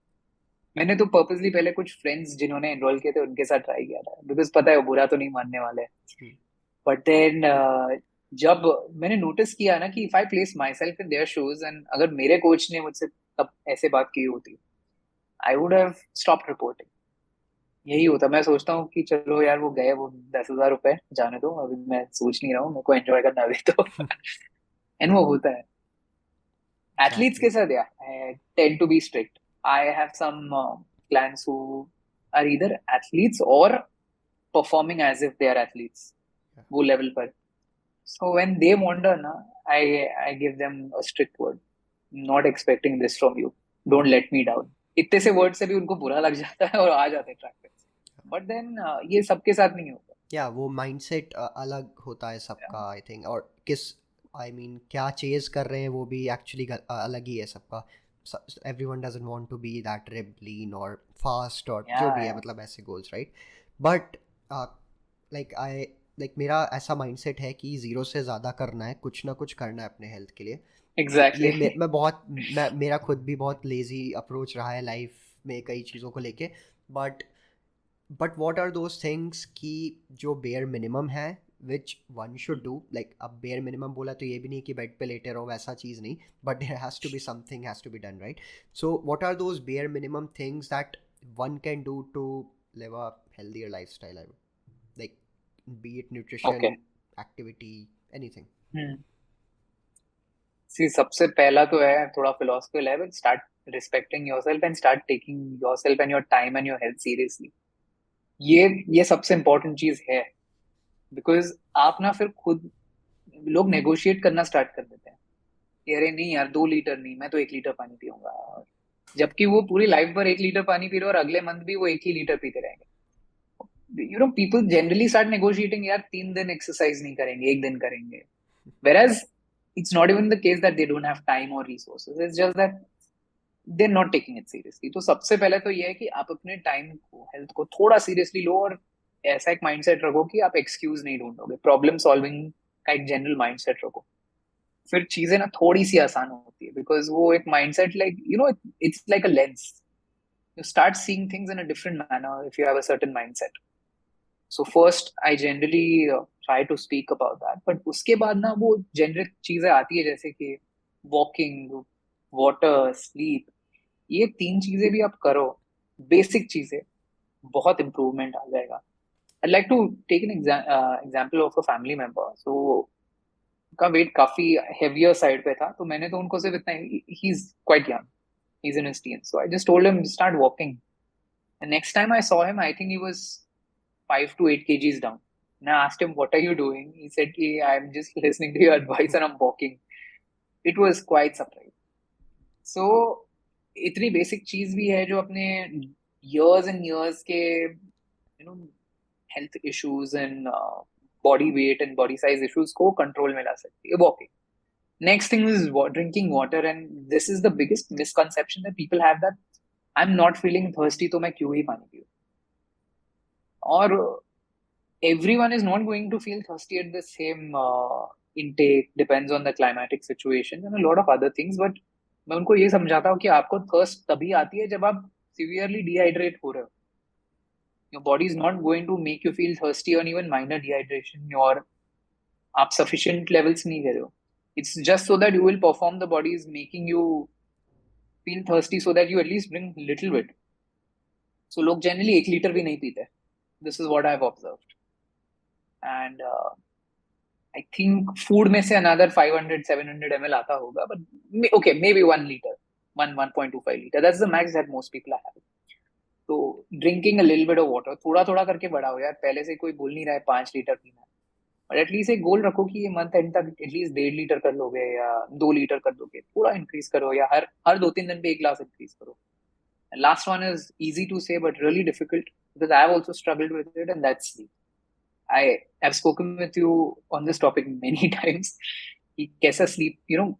मैंने तो पर्पसली पहले कुछ फ्रेंड्स जिन्होंने एनरोल किए थे उनके साथ ट्राई किया था, बिकॉज पता है वो बुरा तो नहीं मानने वाले। बट देन जब मैंने नोटिस किया ना कि if I place my self in their shoes, and अगर मेरे कोच ने मुझसे तब ऐसे बात की होती, I would have stop reporting. यही होता, मैं सोचता हूँ कि चलो यार वो गए, वो 10,000 रुपए जाने दो, अभी मैं सोच नहीं रहा हूँ, मेरे को एंजॉय करना अभी तो। एंड वो होता है एथलीट्स के एग्जैक्टली. साथ, या tend to be strict. I have some clients who are either athletes or performing as if they are athletes, वो लेवल पर। So when they wander, na, I give them a strict word. Not expecting this from you. Don't let me down. इतने से वर्ड से भी उनको बुरा लग जाता है और आ जाते हैं ट्रैक पे। बट देन ये सबके साथ नहीं होता। या वो माइंडसेट अलग होता है सबका, आई थिंक. और किस आई मीन क्या चेज कर रहे हैं वो भी एक्चुअली अलग ही है सबका. Everyone doesn't want to be that ripped lean और फास्ट और जो भी है, Yeah, मतलब ऐसे गोल्स, राइट. बट लाइक मेरा ऐसा माइंडसेट है कि ज़ीरो से ज़्यादा करना है, कुछ ना कुछ करना है अपने हेल्थ के लिए. ये exactly. मेरा खुद भी बहुत लेजी अप्रोच रहा है लाइफ में कई चीज़ों को लेके. But what are those things कि जो बेयर मिनिमम है which one should do. Like अब बेयर मिनिमम बोला तो ये भी नहीं कि बेड पे लेटे रहो, वैसा चीज़ नहीं, but there has to be something has to be done, right. So what are those bare minimum things that one can do to live a healthier lifestyle, I would like. be it okay. nutrition, activity, anything. See सबसे पहला तो है थोड़ा philosophical level, start respecting yourself and start taking yourself and your time and your health seriously. ये सबसे इंपॉर्टेंट चीज है। बिकॉज आप ना फिर खुद, लोग नेगोशिएट करना स्टार्ट कर देते हैं कि अरे नहीं यार 2 लीटर नहीं, मैं तो 1 लीटर पानी पीऊंगा। जबकि वो पूरी लाइफ भर 1 लीटर पानी पी रहे और अगले मंथ भी वो 1 ही लीटर पीते रहेंगे। पीपल जनरली स्टार्ट नेगोशिएटिंग, यार 3 दिन एक्सरसाइज नहीं करेंगे, 1 दिन करेंगे। Whereas it's not even the case that they don't have time or resources. It's just that they're not taking it seriously. तो सबसे पहले तो ये है कि आप अपने टाइम को, हेल्थ को थोड़ा सीरियसली लो, और ऐसा एक माइंडसेट रखो कि आप एक्सक्यूज नहीं ढूंढोगे, प्रॉब्लम सॉल्विंग का एक जनरल माइंडसेट रखो। फिर चीजें ना थोड़ी सी आसान होती है, बिकॉज वो एक mindset like it's like a lens. You start seeing things in a different manner if you have a certain mindset. So first I generally try to speak about that, but उसके बाद ना वो जेनरिक चीजें आती है जैसे कि वॉकिंग, वाटर, स्लीप। ये 3 चीजें भी आप करो, बेसिक चीजें, बहुत इंप्रूवमेंट आ जाएगा। I like to take an example of a family member. So उनका वेट काफी हेवियर साइड पे था, तो मैंने तो उनको सिर्फ इतना, he is quite young, he is in his tin, so I just told him start walking. Next time I saw him, I think he was 5 to 8 kgs down. And I asked him, "What are you doing?" He said, "I'm just listening to your advice and I'm walking." It was quite surprising. So इतनी बेसिक चीज भी है जो अपने years and years के health issues and body weight and body size issues को control में ला सकती है walking. Next thing is drinking water, and this is the biggest misconception that people have, that I'm not feeling thirsty तो मैं क्यों ही पानी पीऊँ। और everyone is not going to feel thirsty at the same intake, depends on the climatic situation and a lot of other things, but मैं उनको ये समझाता हूँ कि आपको थर्स्ट तभी आती है जब आप सीवियरली डिहाइड्रेट हो रहे हो। Your body is not going to make you feel thirsty और इवन माइनर डिहाइड्रेशन, और आप सफिशिएंट लेवल्स नहीं ले रहे हो। It's just so that you will perform, the body is making you feel thirsty so that you at least drink little bit. So लोग जनरली 1 लीटर भी नहीं पीते, this is what I have observed. And I think food में से अनदर 500-700 ml आता होगा, but okay maybe 1 litre, 1.25 litre, that's the max that most people have. तो drinking a little bit of water, थोड़ा थोड़ा करके बढ़ाओ यार। पहले से कोई बोल नहीं रहा है 5 लीटर पीना है, और एटलीस्ट एक गोल रखो कि ये मंथ एंड तक एटलीस्ट 1.5 लीटर कर लोगे या 2 लीटर कर दोगे। थोड़ा इंक्रीज करो, या हर हर 2-3 दिन पे 1 ग्लास इंक्रीज करो। Last one is easy to say but really difficult, because I have also struggled with it, and that's sleep. I have spoken with you on this topic many times. कि कैसा sleep,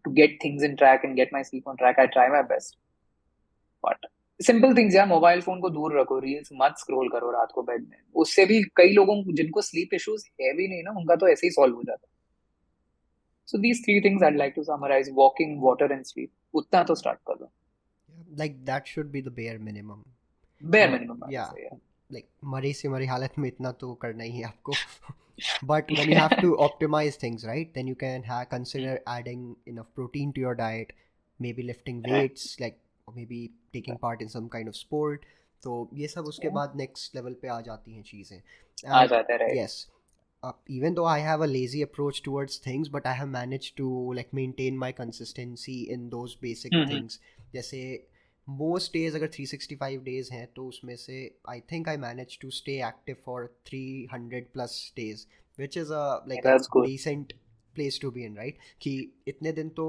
to get things in track and get my sleep on track, I try my best. But simple things यार, मोबाइल फोन को दूर रखो, रील्स मत स्क्रॉल करो रात को बेड में। उससे भी कई लोगों को जिनको स्लीप इश्यूज है भी नहीं ना, उनका तो ऐसे ही सॉल्व हो जाता है। So these 3 things I'd like to summarize: walking, water, and sleep. उतना तो स्टार्ट कर दो। Like that should be the bare minimum. Bare minimum बात Yeah, है। like मरी से मरी हालत में इतना तो करना ही है आपको. But when you have to optimize things, right, then you can consider adding enough protein to your diet, maybe lifting weights, like or maybe taking part in some kind of sport. तो ये सब उसके बाद next level पे आ जाती हैं चीज़ें. आ And जाता है, right. yes, even though I have a lazy approach towards things, but I have managed to like maintain my consistency in those basic things. जैसे most days अगर 365 days हैं तो उसमें से I think I managed to stay active for 300 plus days, which is a like a That's good. decent place to be in, right? कि इतने दिन तो,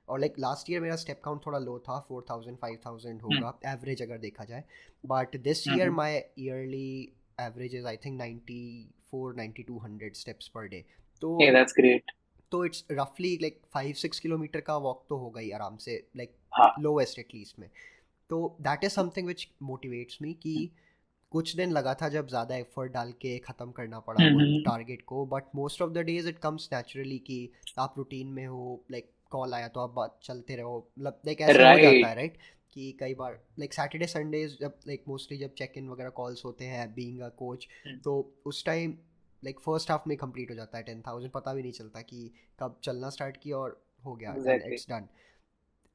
और लाइक लास्ट ईयर मेरा स्टेप काउंट थोड़ा लो था, 4000-5000 होगा एवरेज अगर देखा जाए, but this year my yearly average is I think 94-9200 steps पर डे. तो Yeah, that's great. तो इट्स रफली लाइक 5-6 किलोमीटर का वॉक तो होगा ही आराम से, लाइक हाँ। लोएस्ट एटलीस्ट में. तो that is something which motivates me कि कुछ दिन लगा था जब ज़्यादा एफर्ट डाल के ख़त्म करना पड़ा वो टारगेट को, but most of the days it comes naturally कि आप रूटीन में हो, लाइक कॉल आया तो आप बात चलते रहो, मतलब लाइक ऐसे हो जाता है, राइट? कि कई बार लाइक सैटरडे संडेज जब लाइक मोस्टली जब चेक इन वगैरह कॉल्स होते हैं बीइंग अ कोच, तो उस टाइम लाइक फर्स्ट हाफ में कंप्लीट हो जाता है 10,000, पता भी नहीं चलता कि कब चलना स्टार्ट किया और हो गया and Exactly. It's done.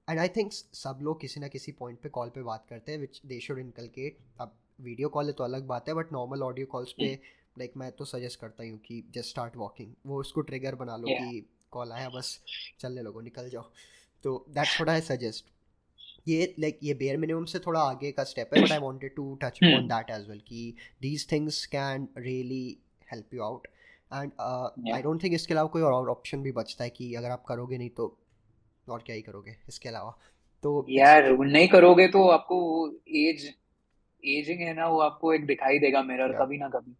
And I think सब लोग किसी ना किसी पॉइंट पे कॉल पे बात करते हैं विच दे शुड इनकलकेट. अब वीडियो कॉल है तो अलग बात है, बट नॉर्मल ऑडियो कॉल्स पे लाइक मैं तो सजेस्ट करता हूँ कि जस्ट स्टार्ट वॉकिंग, वो उसको ट्रिगर बना लो कि Yeah. कॉल आया बस चलने लगो निकल जाओ। तो दैट्स व्हाट आई सजेस्ट। ये लाइक ये बेयर मिनिमम से थोड़ा आगे का स्टेप है, but I wanted to touch upon Hmm. That as well कि these things can really help you out. And Yeah. I don't think इसके अलावा कोई और ऑप्शन भी बचता है कि अगर आप करोगे नहीं तो और क्या ही करोगे इसके अलावा। तो इट्स यार नहीं करोगे तो आपको एज एजिंग है ना, वो आपको एक दिखाई देगा मिरर या कभी ना कभी।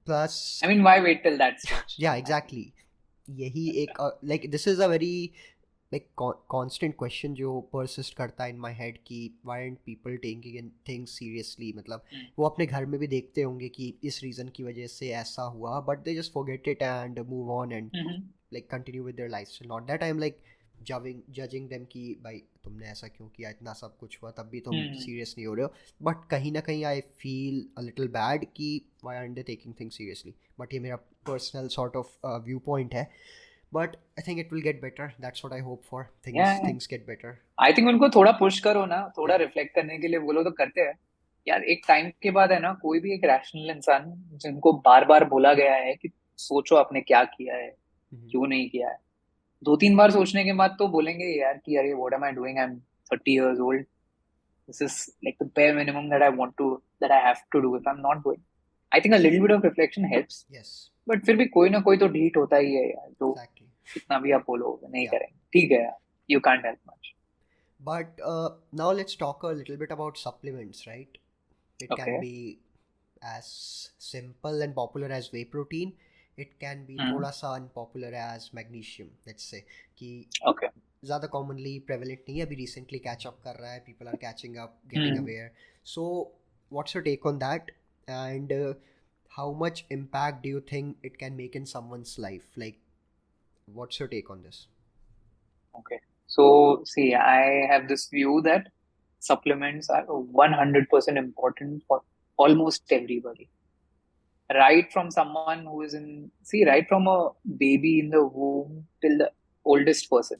Plus I mean why wait till that stage. Yeah exactly, यही एक like this is a very like constant question जो परसिस्ट करता है इन माय हेड कि why aren't people taking things seriously. मतलब वो अपने घर में भी देखते होंगे कि इस रीज़न की वजह से ऐसा हुआ, but they just forget it and move on and like continue with their lifestyle. Not that I'm like judging them कि भाई तुमने ऐसा क्यों किया, इतना सब कुछ हुआ तब भी तुम सीरियस नहीं हो रहे हो। बट कहीं ना कहीं I feel a little bad कि why are they taking things seriously. But ये मेरा personal sort of viewpoint है। But I think it will get better, that's what I hope for, things या things get better. I think उनको थोड़ा पुश करो ना, थोड़ा या रिफ्लेक्ट करने के लिए बोलो तो करते हैं। यार एक टाइम के बाद है ना, कोई भी एक रैशनल इंसान जिनको बार बार बोला गया है कि सोचो आपने क्या किया है, क्यों नहीं किया है, दो तीन बार सोचने के बाद तो बोलेंगे यार कि अरे what am I doing, I am 30 years old, this is like the bare minimum that I want to, that I have to do if I'm not doing. I think a little bit of reflection helps, yes but फिर भी कोई ना कोई तो ढीठ होता ही है यार, जो एग्जैक्टली। कितना भी आप बोलो नहीं या करेंगे, ठीक है यार, you can't help much. but now let's talk a little bit about supplements, right? It okay. can be as simple and popular as whey protein. It can be हम्म। थोड़ा सा unpopular as magnesium, let's say, कि ओके। ज़्यादा commonly prevalent नहीं है, अभी recently catch up कर रहा है, people are catching up, getting hmm. aware. So what's your take on that, and how much impact do you think it can make in someone's life? Like, what's your take on this? Okay. So, see, I have this view that supplements are 100% important for almost everybody. Right from someone who is in, see, right from a baby in the womb till the oldest person.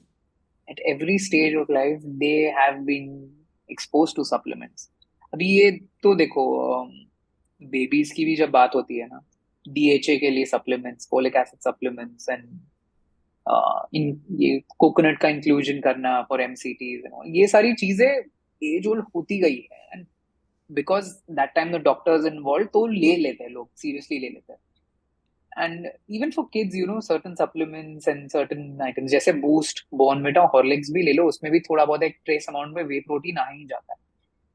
At every stage of life, they have been exposed to supplements. अभी ये तो देखो, बेबीज की भी जब बात होती है ना, डीएचए के लिए supplements, folic acid supplements, and in ये कोकोनट का इंक्लूजन करना फॉर एमसीटीज, ये सारी चीजें एज ओल्ड होती गई है, and because that time the doctors involve तो ले लेते हैं लोग, सीरियसली ले लेते हैं। And even for kids, certain supplements and certain items जैसे बूस्ट, बॉर्नविटा, हॉर्लिक्स भी ले लो, उसमें भी थोड़ा बहुत एक ट्रेस अमाउंट में वे प्रोटीन आ ही जाता है।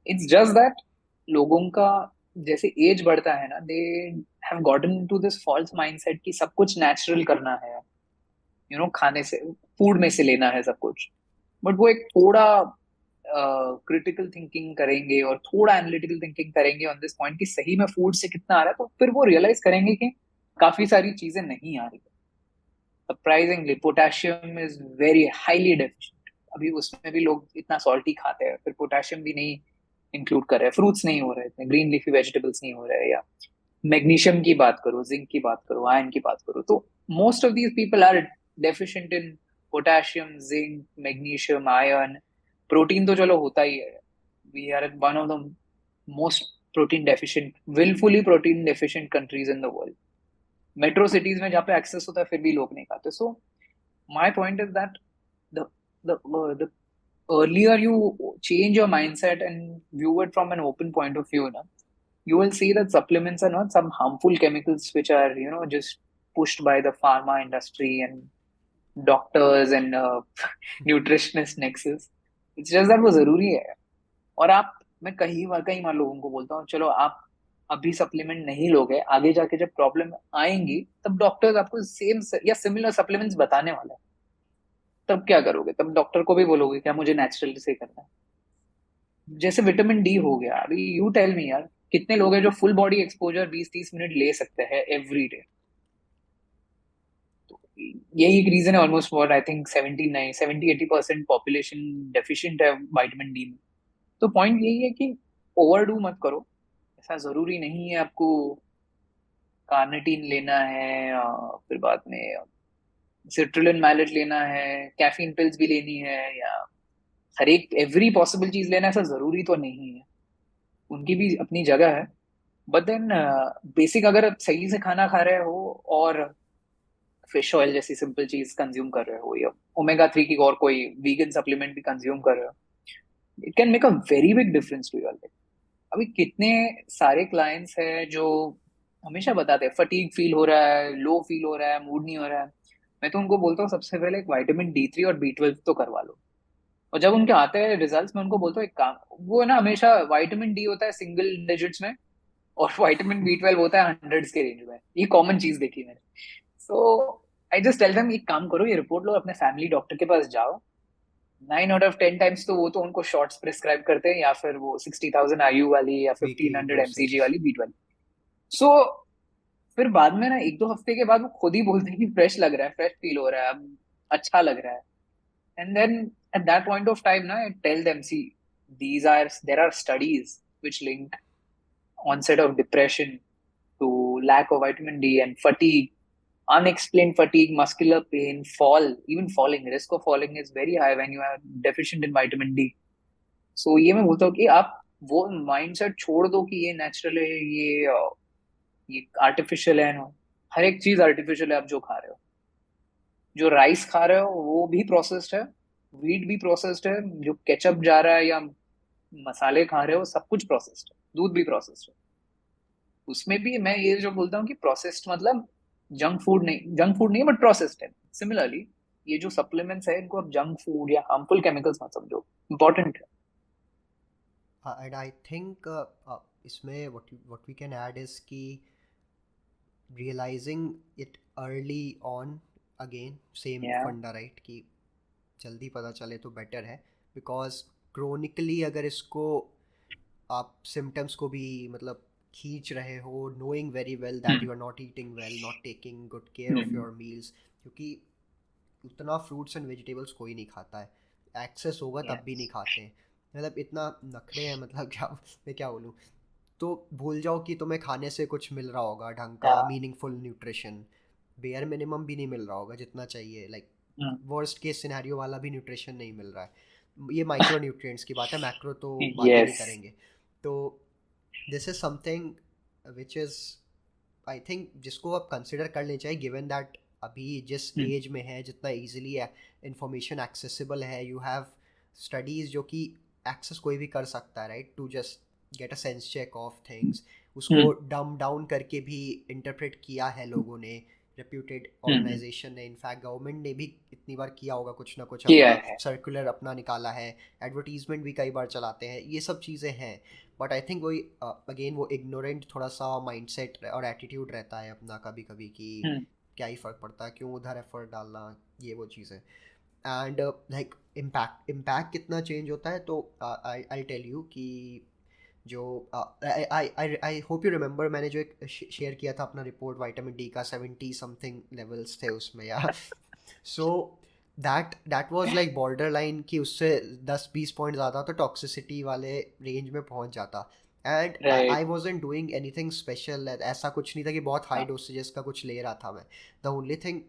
इट्स जस्ट दैट लोगों का जैसे एज बढ़ता है ना, they have gotten to this false mindset कि सब कुछ नेचुरल करना है, खाने से, फूड में से लेना है सब कुछ। बट वो एक थोड़ा क्रिटिकल थिंकिंग करेंगे और थोड़ा एनालिटिकल थिंकिंग करेंगे ऑन दिस पॉइंट कि सही में फूड से कितना आ रहा है, तो फिर वो रियलाइज करेंगे कि काफी सारी चीजें नहीं आ रही। Surprisingly potassium is very highly deficient. अभी उसमें भी लोग इतना सॉल्टी खाते हैं, फिर पोटेशियम भी नहीं इंक्लूड कर रहे, फ्रूट्स नहीं हो रहे इतने, ग्रीन लीफी वेजिटेबल्स नहीं हो रहे, या मैग्नीशियम की बात करो, जिंक की बात करो, आयरन की बात करो, तो most of these people are deficient in potassium, zinc, magnesium, iron. Protein तो चलो होता ही है, we are one of the most protein deficient, wilfully protein deficient countries in the world. Metro cities में जहाँ पे एक्सेस होता है फिर भी लोग नहीं खाते। So my point is that the the earlier you change your mindset and view it from an open point of view, na, you will see that supplements are not some harmful chemicals which are, just pushed by the pharma industry and doctors and nutritionist nexus. It's just that वो जरूरी है। और आप, मैं कई बार लोगों को बोलता हूँ, चलो आप अभी सप्लीमेंट नहीं लोगे, आगे जाके जब प्रॉब्लम आएंगी तब डॉक्टर्स आपको सेम या सिमिलर सप्लीमेंट्स बताने वाला है, तब क्या करोगे? तब डॉक्टर को भी बोलोगे क्या मुझे नेचुरल से करना है? जैसे विटामिन डी हो गया, अभी यू टेल मी यार, कितने लोग हैं जो फुल बॉडी एक्सपोजर 20-30 मिनट ले सकते हैं एवरी डे? तो यही एक रीजन है almost for, I think 70-80% population deficient है विटामिन डी में। तो पॉइंट यही है कि ओवरडू मत करो। ऐसा जरूरी नहीं है आपको कार्निटीन लेना है, फिर बाद में सिट्रुलिन मैलेट लेना है, कैफीन पिल्स भी लेनी है, या हर एक एवरी पॉसिबल चीज लेना, ऐसा जरूरी तो नहीं है। उनकी भी अपनी जगह है, बट देन बेसिक अगर आप सही से खाना खा रहे हो और फिश ऑयल जैसी सिंपल चीज कंज्यूम कर रहे हो, या ओमेगा 3 की और कोई वीगन सप्लीमेंट भी कंज्यूम कर रहे हो, it can make a very big difference to your life. अभी कितने सारे क्लाइंट्स हैं जो हमेशा बताते हैं फटीग फील हो रहा है, लो फील हो रहा है, मूड नहीं हो रहा है। मैं तो उनको बोलता हूँ सबसे पहले एक विटामिन D3 और B12 तो करवा लो। और जब उनके आते हैं रिजल्ट्स, मैं उनको बोलता हूँ एक काम, वो ना हमेशा विटामिन D होता है सिंगल डिजिट्स में, और विटामिन B12 होता है हंड्रेड्स के रेंज में। ये कॉमन चीज देखी मैंने। सो आई जस्ट टेल देम एक काम करो, ये रिपोर्ट लो, अपने फैमिली डॉक्टर के पास जाओ। 9 आउट ऑफ 10 टाइम्स तो वो तो उनको शॉर्ट्स प्रिस्क्राइब करते हैं, या फिर वो 60,000 IU वाली या fifteen weekly hundred dosage. MCG वाली बीट वाली। सो फिर बाद में ना 1-2 हफ्ते के बाद वो खुद ही बोलते हैं कि फ्रेश लग रहा है, फ्रेश फील हो रहा है, अब अच्छा लग रहा है। And then at that point of time ना tell them, see these are there are studies which link onset of depression to lack of vitamin D and fatigue, unexplained fatigue, muscular pain, fall, even falling. Risk of falling is very high when you are deficient in vitamin D. So ये मैं बोलता हूँ कि आप वो माइंडसेट छोड़ दो कि ये नेचुरल है, ये आर्टिफिशियल है ना। हर एक चीज आर्टिफिशियल है आप जो खा रहे हो। जो राइस खा रहे हो वो भी प्रोसेस्ड है, व्हीट भी प्रोसेस्ड है, जो केचप जा रहा है या मसाले खा रहे हो सब कुछ प्रोसेस्ड है, दूध भी प्रोसेस्ड है। उसमें भी मैं ये जो बोलता हूँ कि प्रोसेस्ड मतलब जंक फूड नहीं बट प्रोसेस्ड है। सिमिलरली ये जो सप्लीमेंट्स है इनको आप जंक फूड या हार्मफुल केमिकल्स मत समझो, इंपॉर्टेंट है। एंड आई थिंक इसमें what we can add is कि realising it early on, again same या फंडा राइट, कि जल्दी पता चले तो बेटर है। बिकॉज क्रोनिकली अगर इसको आप सिम्टम्स को भी मतलब खींच रहे हो, knowing very well that you are not eating well, not taking good care of your meals, क्योंकि उतना फ्रूट्स एंड वेजिटेबल्स कोई नहीं खाता है, एक्सेस होगा तब भी नहीं यस। खाते हैं। मतलब इतना नखरे हैं, मतलब क्या मैं क्या बोलूँ। तो भूल जाओ कि तुम्हें खाने से कुछ मिल रहा होगा ढंग या का मीनिंगफुल न्यूट्रिशन, बेयर मिनिमम भी नहीं मिल रहा होगा जितना चाहिए, लाइक वर्स्ट केस सिनेरियो वाला भी न्यूट्रिशन नहीं मिल रहा है। ये माइक्रो न्यूट्रिएंट्स की बात है, मैक्रो तो बात ही नहीं यस। करेंगे। तो this is something which is, I think जिसको आप कंसिडर कर लेना चाहिए, गिवन दैट अभी जिस एज में है, जितना ईजिली इंफॉर्मेशन एक्सेसिबल है, यू हैव स्टडीज़ जो कि एक्सेस कोई भी कर सकता है right, to just get a sense check of things. उसको डम डाउन करके भी इंटरप्रेट किया है लोगों ने, रेप्यूटेड ऑर्गेनाइजेशन ने, इनफैक्ट गवर्नमेंट ने भी इतनी बार किया होगा कुछ ना कुछ, किया अपना है। सर्कुलर अपना निकाला है, एडवर्टीजमेंट भी कई बार चलाते हैं, ये सब चीज़ें हैं। बट आई थिंक वही अगेन वो इग्नोरेंट थोड़ा सा माइंडसेट और एटीट्यूड रहता है अपना कभी कभी, कि क्या ही फ़र्क पड़ता है, क्यों उधर एफर्ट डालना, ये वो चीज़ें। एंड लाइक इम्पैक्ट इम्पैक्ट कितना चेंज होता है, तो आई आई टेल यू कि जो आई आई आई होप यू रिमेंबर, मैंने जो एक शेयर किया था अपना रिपोर्ट, विटामिन D का 70 समथिंग लेवल्स थे उसमें, या so that was like border line, कि उससे 10-20 पॉइंट ज़्यादा तो टॉक्सिसिटी वाले रेंज में पहुंच जाता। And I right. Wasn't doing anything special, ऐसा कुछ नहीं था कि बहुत हाई डोसेजेस का कुछ ले रहा था मैं। द ओनली थिंग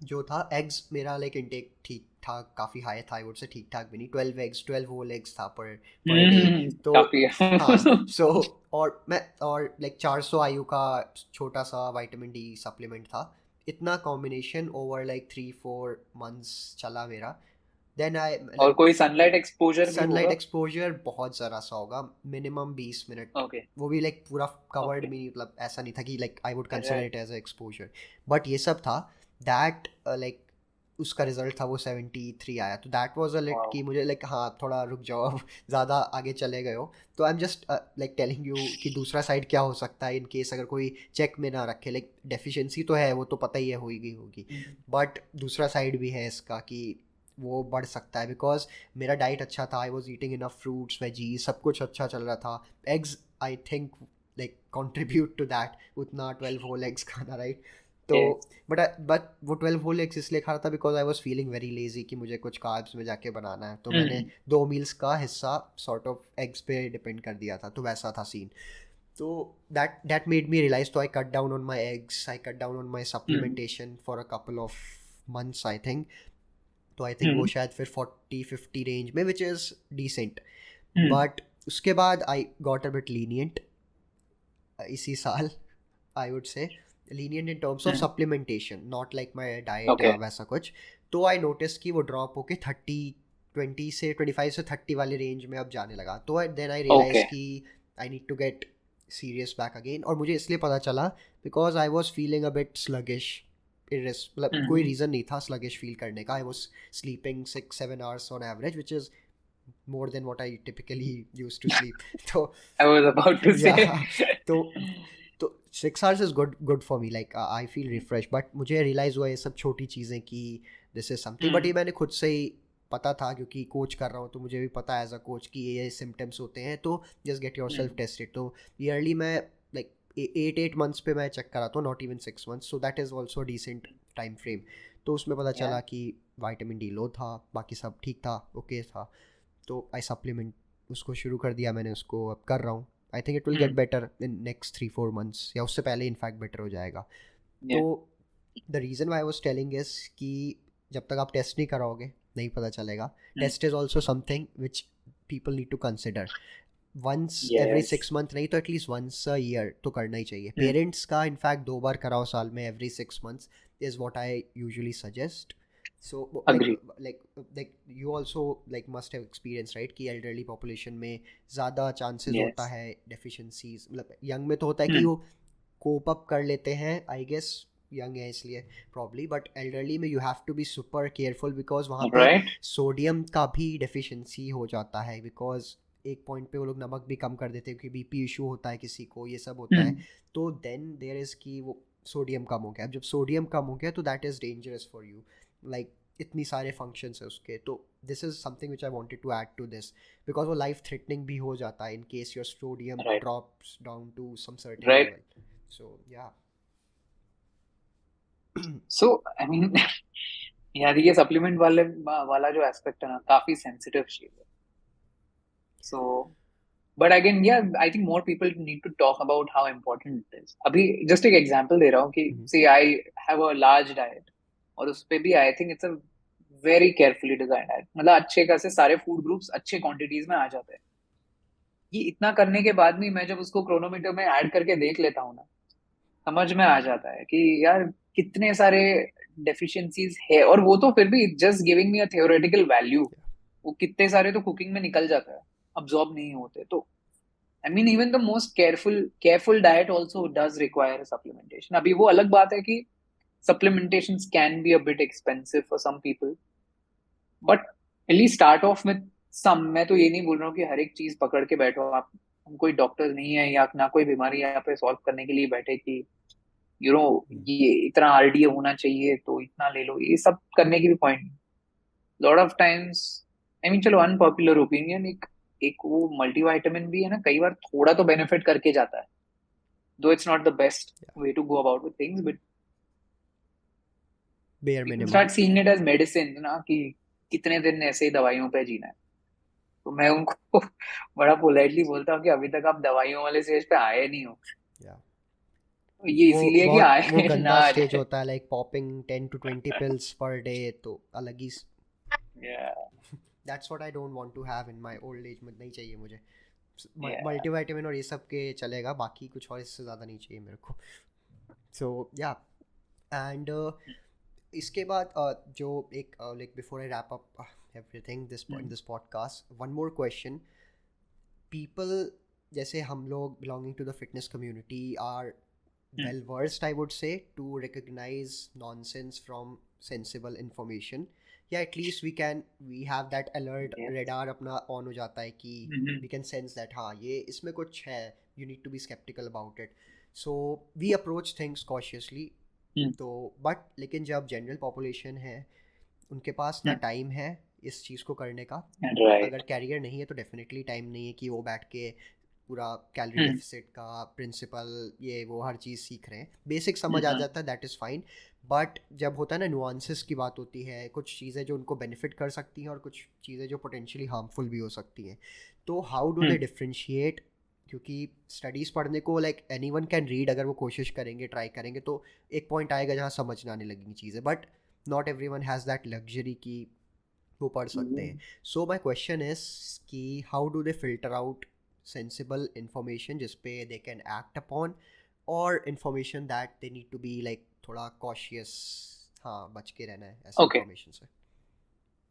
जो था, एग्स मेरा लाइक इनटेक ठीक ठाक काफ़ी हाई था, आई वुड से ठीक ठाक भी नहीं, 12 एग्स, 12 होल एग्स था पर डे। तो काफी है। हाँ, सो और मैं और लाइक 400 IU का छोटा सा विटामिन D सप्लीमेंट था। इतना कॉम्बिनेशन ओवर लाइक 3-4 मंथ्स चला मेरा। देन आई और मतलब कोई सनलाइट एक्सपोजर भी सनलाइट होगा। एक्सपोजर बहुत ज़रा सा होगा, मिनिमम 20 मिनट, ओके। वो भी लाइक पूरा कवर्ड ओके। भी नहीं, मतलब ऐसा नहीं था कि like I would consider right. It as a exposure. But ये सब था दैट लाइक उसका रिजल्ट था वो 73 आया, तो that was a lit wow. कि मुझे लाइक हाँ थोड़ा रुक जाओ, अब ज़्यादा आगे चले गए हो। तो I am just like telling you कि दूसरा साइड क्या हो सकता है इन केस अगर कोई चेक में ना रखे, लाइक डेफिशिएंसी तो है, वो तो पता ही है होगी होगी, बट दूसरा साइड भी है इसका कि वो बढ़ सकता है। बिकॉज मेरा डाइट अच्छा था, I was eating enough fruits veggies, सब कुछ अच्छा चल रहा था। Eggs I think like contribute to that, उतना 12 होल एग्स खाना राइट। तो यस। बट वो 12 होल एग्स इसलिए खा रहा था because I was feeling very lazy कि मुझे कुछ कार्ब्स में जाके बनाना है, तो मैंने 2 मील्स का हिस्सा सॉर्ट ऑफ एग्स पे डिपेंड कर दिया था, तो वैसा था सीन। तो दैट मेड मी रियलाइज, तो I cut down on my eggs, I cut down on my supplementation for a couple of months I think. तो आई थिंक वो शायद फिर 40-50 रेंज में, विच इज़ डिसेंट। बट उसके बाद I got a bit lenient, इसी साल, I would say lenient in terms of hmm, supplementation, not like my diet okay या वैसा कुछ. तो आई नोटिस कि वो ड्रॉप होके 25 से 30 वाले रेंज में अब जाने लगा. तो देन आई ओके रियलाइज कि I need to get serious back again. और मुझे इसलिए पता चला because I was feeling a bit sluggish. मतलब कोई हम्म रीज़न नहीं था स्लगिश फील करने का. I was sleeping 6-7 hours on average, which is more than what I typically used to sleep. So I was about to say yeah, तो 6 hours is good for me. Like I feel refreshed. But मुझे realize हुआ ये सब छोटी चीज़ें कि this is something. But ये मैंने खुद से ही पता था क्योंकि कोच कर रहा हूँ, तो मुझे भी पता है एज अ कोच कि ये सिम्टम्स होते हैं. तो just get yourself tested. तो ईयरली मैं लाइक 8 months पे मैं चेक कराता हूँ, not even 6 months. So that is also decent time frame. तो उसमें पता या चला कि विटामिन डी लो था, बाकी सब ठीक था, ओके था. तो आई सप्लीमेंट उसको शुरू कर दिया मैंने, उसको अब कर रहा हूँ. आई think it will get better in next 3-4 months, या उससे पहले इनफैक्ट बेटर हो जाएगा. तो या the reason why I was telling is कि जब तक आप टेस्ट नहीं कराओगे नहीं पता चलेगा. Test is also something which people need to consider. Once every yes 6 month नहीं तो एटलीस्ट वंस अ ईयर तो करना ही चाहिए. पेरेंट्स का इनफैक्ट 2 बार कराओ साल में, every 6 months is what I usually suggest. So like agree like like you also like must have experience, right, कि elderly population में ज़्यादा chances होता यस है deficiencies. मतलब young में तो होता है कि वो cope up कर लेते हैं, I guess young है इसलिए probably, but elderly में you have to be super careful because वहाँ पे राइट sodium का भी deficiency हो जाता है. because एक पॉइंट पे वो लोग नमक भी कम कर देते हैं क्योंकि बीपी इशू होता है किसी को, ये सब होता है. तो देन देयर इज़ कि वो सोडियम कम हो गया. अब जब सोडियम कम हो गया तो that is dangerous for you. Like इतनी सारे फंक्शंस है उसके. तो this is something which I wanted to add to this because वो लाइफ थ्रेटनिंग भी हो जाता है in case your sodium right drops down to some certain right level. So yeah. So I mean यार ये सप्लीमेंट वाले वाला जो एस्पेक्ट है ना काफी सेंसिटिव चीज है. सो but again yeah I think more people need to talk about how important it is. अभी जस्ट एक एग्जांपल दे रहा हूँ कि see I have a large diet और उस पे भी I think it's a very carefully design diet. मतलब अच्छे खासे सारे फूड ग्रुप्स अच्छे क्वांटिटीज में आ जाते हैं. ये इतना करने के बाद भी मैं जब उसको क्रोनोमीटर में ऐड करके देख लेता हूँ ना, समझ में आ जाता है कि यार कितने सारे डेफिशिएंसीज है. और वो तो फिर भी just giving me a theoretical value. वो कितने सारे तो कुकिंग में निकल जाता है, अब्सॉर्ब नहीं होते. तो I mean even the most careful diet also does require supplementation. अभी वो अलग बात है कि supplementations can be a bit expensive for some people, but at least start off with some. मैं तो ये नहीं बोल रहा हूँ कि हर एक चीज पकड़ के बैठो आप. हम कोई डॉक्टर्स नहीं है या ना कोई बीमारी यहाँ पे सॉल्व करने के लिए बैठे कि यू नो ये इतना आरडीए होना चाहिए तो इतना ले लो. ये सब करने की भी पॉइंट नहीं. Lot of times I mean चलो अनपॉपुलर ओपिनियन, एक एक वो मल्टीविटामिन भी है ना, कई बार थोड़ा तो बेनिफिट करके जाता है. Though it's not the best way to go about with things, but bare people minimum. Start seeing it as medicine ना कि कितने दिन ऐसे ही दवाइयों पे जीना है. तो मैं उनको बड़ा पोलाइटली बोलता हूँ कि अभी तक आप दवाइयों वाले स्टेज पे आए नहीं हो. या तो ये वो इसीलिए कि बहुत वो आए ना गंदा आ स्टेज जाए. होता है, like popping 10 to 20 pills per day. तो अलग ही. Yeah, that's what I don't want to have in my old age. में नहीं चाहिए मुझे yeah. मल्टीविटामिन और ये सब के चलेगा, बाकी कुछ और इससे ज़्यादा नहीं चाहिए मेरे को. सो या. एंड इसके बाद जो एक like before I wrap up everything this in this podcast, one more question. People जैसे हम लोग belonging to the fitness community are well versed, I would say, to recognize nonsense from sensible information. Yeah, at least we have that alert Yes. radar अपना on हो जाता है कि Mhm. we can sense that हाँ ये इसमें कुछ है, you need to be skeptical about it. So we approach things cautiously. तो but लेकिन जब जनरल पॉपुलेशन है उनके पास ना टाइम है इस चीज़ को करने का. Right. अगर कैरियर नहीं है तो डेफिनेटली टाइम नहीं है कि वो बैठ के पूरा कैलोरी डेफिसिट का प्रिंसिपल ये वो हर चीज़ सीख रहे हैं. बेसिक समझ आ जाता है, दैट इज़ फाइन. बट जब होता है ना नुआंसेस की बात होती है, कुछ चीज़ें जो उनको बेनिफिट कर सकती हैं और कुछ चीज़ें जो पोटेंशियली हार्मफुल भी हो सकती हैं. तो हाउ डू दे डिफ्रेंशिएट? क्योंकि स्टडीज़ पढ़ने को like any one can read, अगर वो कोशिश करेंगे ट्राई करेंगे तो एक पॉइंट आएगा जहाँ समझ में आने लगेंगी चीज़ें. But not every one has that luxury कि वो पढ़ सकते हैं. सो माई क्वेश्चन इज कि how do they filter out sensible information जिस पे दे कैन एक्ट अपॉन, और information that they need to be like थोड़ा कॉशियस, हाँ बच के रहना है ऐसे ओके इंफॉर्मेशन से?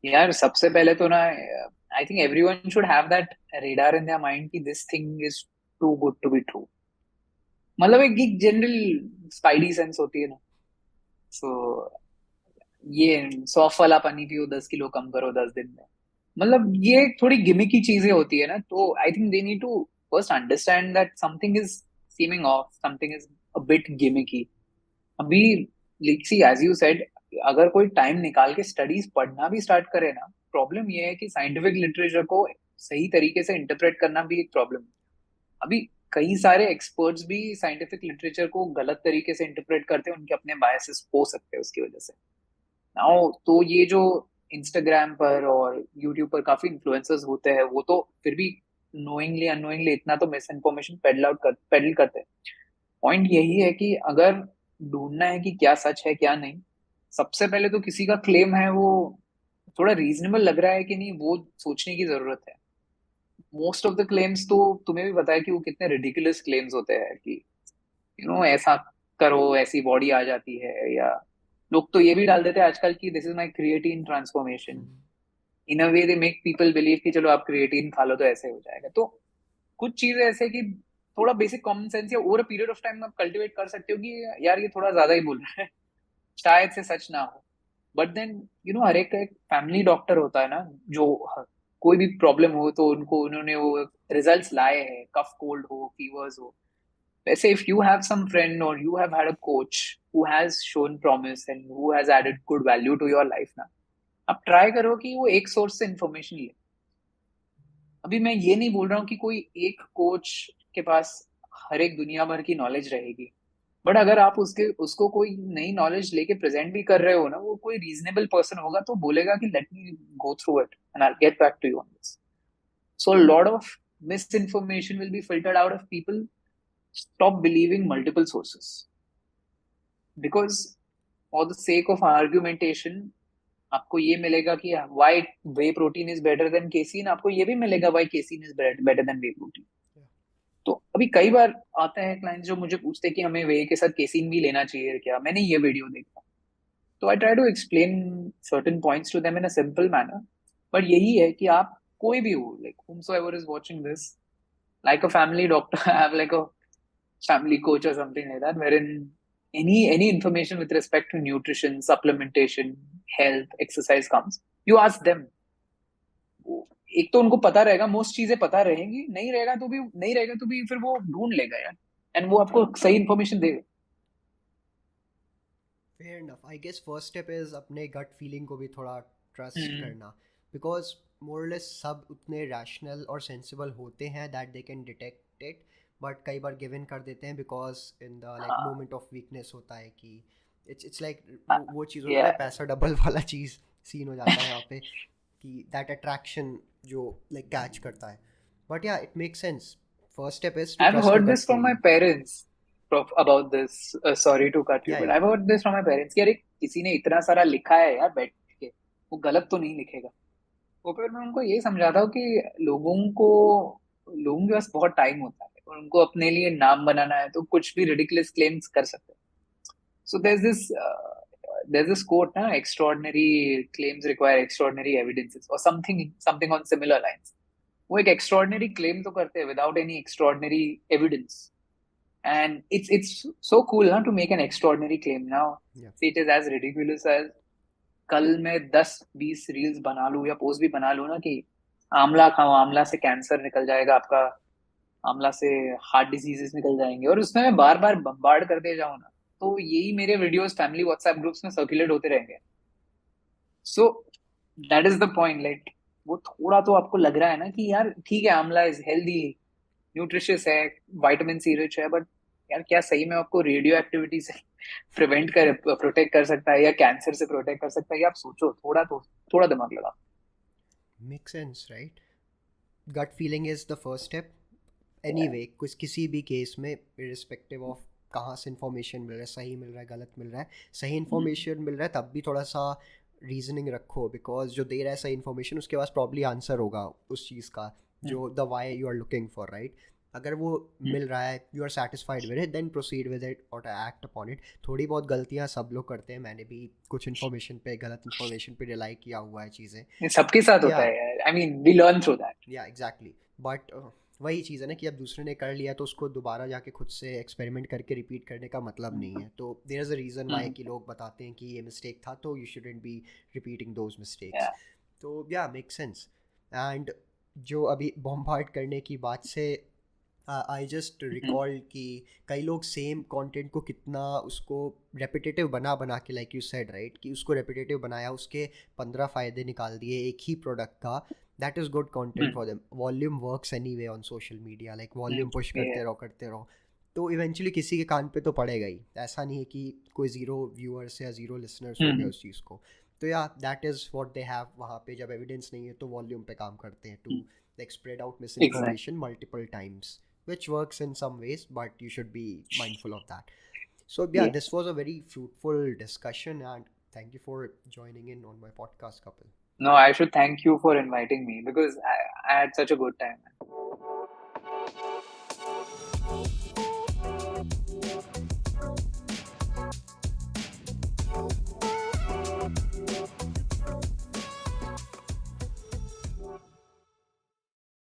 यार, सबसे पहले तो ना, I think everyone should have that radar in their mind कि this thing is too good to be true. मतलब एक जनरल स्पाइडी सेंस होती है ना। सो ये 100 वाला पानी पियो 10 किलो कम करो 10 दिन में, मतलब ये थोड़ी गिमिकी चीजें होती है ना। तो I think they need to first understand that something is seeming off, something is a bit gimmicky. अभी सी एज यू सेड, अगर कोई टाइम निकाल के स्टडीज पढ़ना भी स्टार्ट करे ना, प्रॉब्लम ये है कि साइंटिफिक लिटरेचर को सही तरीके से इंटरप्रेट करना भी एक प्रॉब्लम है। अभी कई सारे एक्सपर्ट्स भी साइंटिफिक लिटरेचर को गलत तरीके से इंटरप्रेट करते हैं, उनके अपने बायसेस हो सकते हैं उसकी वजह से। नाउ तो ये जो इंस्टाग्राम पर और यूट्यूब पर काफी इन्फ्लुएंसर्स होते हैं, वो तो फिर भी नोइंगली अननोइंगली इतना तो मिस इन्फॉर्मेशन पेडल करते हैं। पॉइंट यही है कि अगर ढूंढना है कि क्या सच है क्या नहीं, सबसे पहले तो किसी का क्लेम है वो थोड़ा रीजनेबल लग रहा है कि नहीं, वो सोचने की जरूरत है। मोस्ट ऑफ द क्लेम्स तो तुम्हें भी पता है कि वो कितने रिडिकुलस क्लेम्स होते हैं कि ऐसा करो ऐसी बॉडी आ जाती है, या लोग तो ये भी डाल देते हैं आजकल कि this is my creatine transformation. In a way they make people believe कि चलो आप क्रिएटिन खा लो तो ऐसे हो जाएगा। तो कुछ चीजें ऐसे कि थोड़ा बेसिक कॉमन सेंस या over a period of time आप कल्टिवेट कर सकते हो कि यार ये थोड़ा ज्यादा ही बोल रहा है, शायद से सच ना हो। बट देन हर एक का एक फैमिली डॉक्टर होता है ना, जो कोई भी प्रॉब्लम हो तो उनको उन्होंने वो रिजल्ट्स लाए हैं, कफ कोल्ड हो फीवर्स हो। वैसे if you have some friend or you have had a coach who has shown promise and who has added good value to your life ना, आप ट्राई करो कि वो एक सोर्स से इन्फॉर्मेशन ले। अभी मैं ये नहीं बोल रहा हूँ कि कोई एक कोच के पास हर एक दुनिया भर की नॉलेज रहेगी, बट अगर आप उसके उसको कोई नई नॉलेज लेके प्रेजेंट भी कर रहे हो ना, वो कोई रीजनेबल पर्सन होगा तो बोलेगा कि let me go through it and I get back to you on this. So lot of misinformation will be filtered out of people. Stop believing multiple sources because for the sake of argumentation आपको ये मिलेगा कि why whey protein is better than casein, आपको ये भी मिलेगा why casein is better than whey protein. तो अभी कई बार आते हैं क्लाइंट्स जो मुझे पूछते हैं कि हमें वे के साथ केसीन भी लेना चाहिए क्या, मैंने ये वीडियो देखा। तो I try to explain certain points to them in a simple manner. But यही है कि आप कोई भी हो, like whomsoever is watching this, like a family doctor, I have like a family coach or something like that, wherein any information with respect to nutrition, supplementation, health, exercise comes, you ask them। एक तो उनको पता रहेगा, मोस्ट चीजें पता रहेंगी, नहीं रहेगा तो भी फिर वो ढूंढ लेगा यार, एंड वो आपको सही इन्फॉर्मेशन देगा। Fair enough. I guess first step is अपने गट फीलिंग को भी थोड़ा ट्रस्ट हम्म। करना, बिकॉज मोरलेस सब उतने रैशनल और सेंसिबल होते हैं that they can detect it, but कई बार गिव इन कर देते हैं बिकॉज इन द लाइक हाँ। मोमेंट ऑफ वीकनेस होता है कि इट्स लाइक हाँ। वो चीज़ होता है ना, या पैसा डबल वाला चीज़ सीन हो जाता है यहाँ पे, कि दैट अट्रैक्शन जो लाइक कैच करता है। But yeah it make sense, first step is to I have trust your heard gut this from my feeling. Parents about this, sorry to cut you, yeah but yeah I have heard this from my parents कि अरे किसी ने इतना सारा लिखा है यार बैठ के, वो गलत तो नहीं लिखेगा। तो फिर मैं उनको ये समझाता हूँ कि लोगों के पास बहुत टाइम होता है और उनको अपने लिए नाम बनाना है, तो कुछ भी रिडिकुलस क्लेम्स कर सकते हैं। So there's this quote na, extraordinary claims require extraordinary evidences or something on similar lines। वो एक extraordinary claim तो करते हैं without any extraordinary evidence, and it's so cool ना to make an extraordinary claim now। या See, it is as ridiculous as कल मैं 10-20 रील्स बना लूं या पोस्ट भी बना लूं ना कि आंवला खाओ, आंवला से कैंसर निकल जाएगा आपका, आंवला से हार्ट डिजीजेस निकल जाएंगे, और उसमें मैं बार बार बम्बार्ड करते जाऊं ना, तो यही मेरे वीडियोस फैमिली व्हाट्सएप ग्रुप्स में सर्कुलेट होते रहेंगे। So that is the point, like वो थोड़ा तो आपको लग रहा है ना कि यार ठीक है आंवला इज हेल्दी, न्यूट्रिशियस है, विटामिन सी रिच है, बट यार क्या सही में आपको रेडियो एक्टिविटी से प्रोटेक्ट कर सकता है या कैंसर से प्रोटेक्ट कर सकता है? ये आप सोचो थोड़ा, तो थोड़ा दिमाग लगा। Make sense right. Gut feeling is the first step anyway, कुछ किसी भी केस में इरिस्पेक्टिव ऑफ कहाँ से इन्फॉर्मेशन मिल रहा है, सही मिल रहा है गलत मिल रहा है, सही इन्फॉर्मेशन मिल रहा है तब भी थोड़ा सा रीजनिंग रखो, बिकॉज जो दे रहा है सही इन्फॉर्मेशन उसके पास प्रॉब्ली आंसर होगा उस चीज़ का जो the why you are looking for, right? अगर वो मिल रहा है, you are satisfied with it, then proceed with it और एक्ट अपॉन इट. थोड़ी बहुत गलतियां सब लोग करते हैं, मैंने भी कुछ इन्फॉर्मेशन पे, गलत इन्फॉर्मेशन पे रिलाई किया हुआ है चीज़ें. ये सबके साथ होता या है यार, I mean we learn through that. Yeah exactly. But वही चीज़ है ना कि अब दूसरे ने कर लिया तो उसको दोबारा जाके खुद से एक्सपेरिमेंट करके रिपीट करने का मतलब नहीं है. तो there is a reason why कि लोग बताते हैं कि ये मिस्टेक था तो you shouldn't be repeating those mistakes. तो या मेक सेंस. एंड जो अभी बॉम्बार्ड करने की बात से आई जस्ट रिकॉल कि कई लोग सेम कंटेंट को कितना उसको रेपिटेटिव बना बना के, लाइक यू सेड राइट, कि उसको रेपिटेटिव बनाया, उसके 15 फ़ायदे निकाल दिए एक ही प्रोडक्ट का. That is good content for them. Volume works anyway on social media, like volume push करते रहो करते रहो, तो इवेंचुअली किसी के कान पे तो पड़ेगा ही. ऐसा नहीं है कि कोई ज़ीरो व्यूअर्स या ज़ीरो लिसनर्स हो गए उस चीज़ को. तो या that is what they have. वहाँ पे जब एविडेंस नहीं है तो वॉल्यूम पे काम करते हैं to like spread out misinformation multiple times, which works in some ways, but you should be mindful of that. So yeah, this was a very fruitful discussion, and thank you for joining in on my podcast, Kapil. No, I should thank you for inviting me because I had such a good time.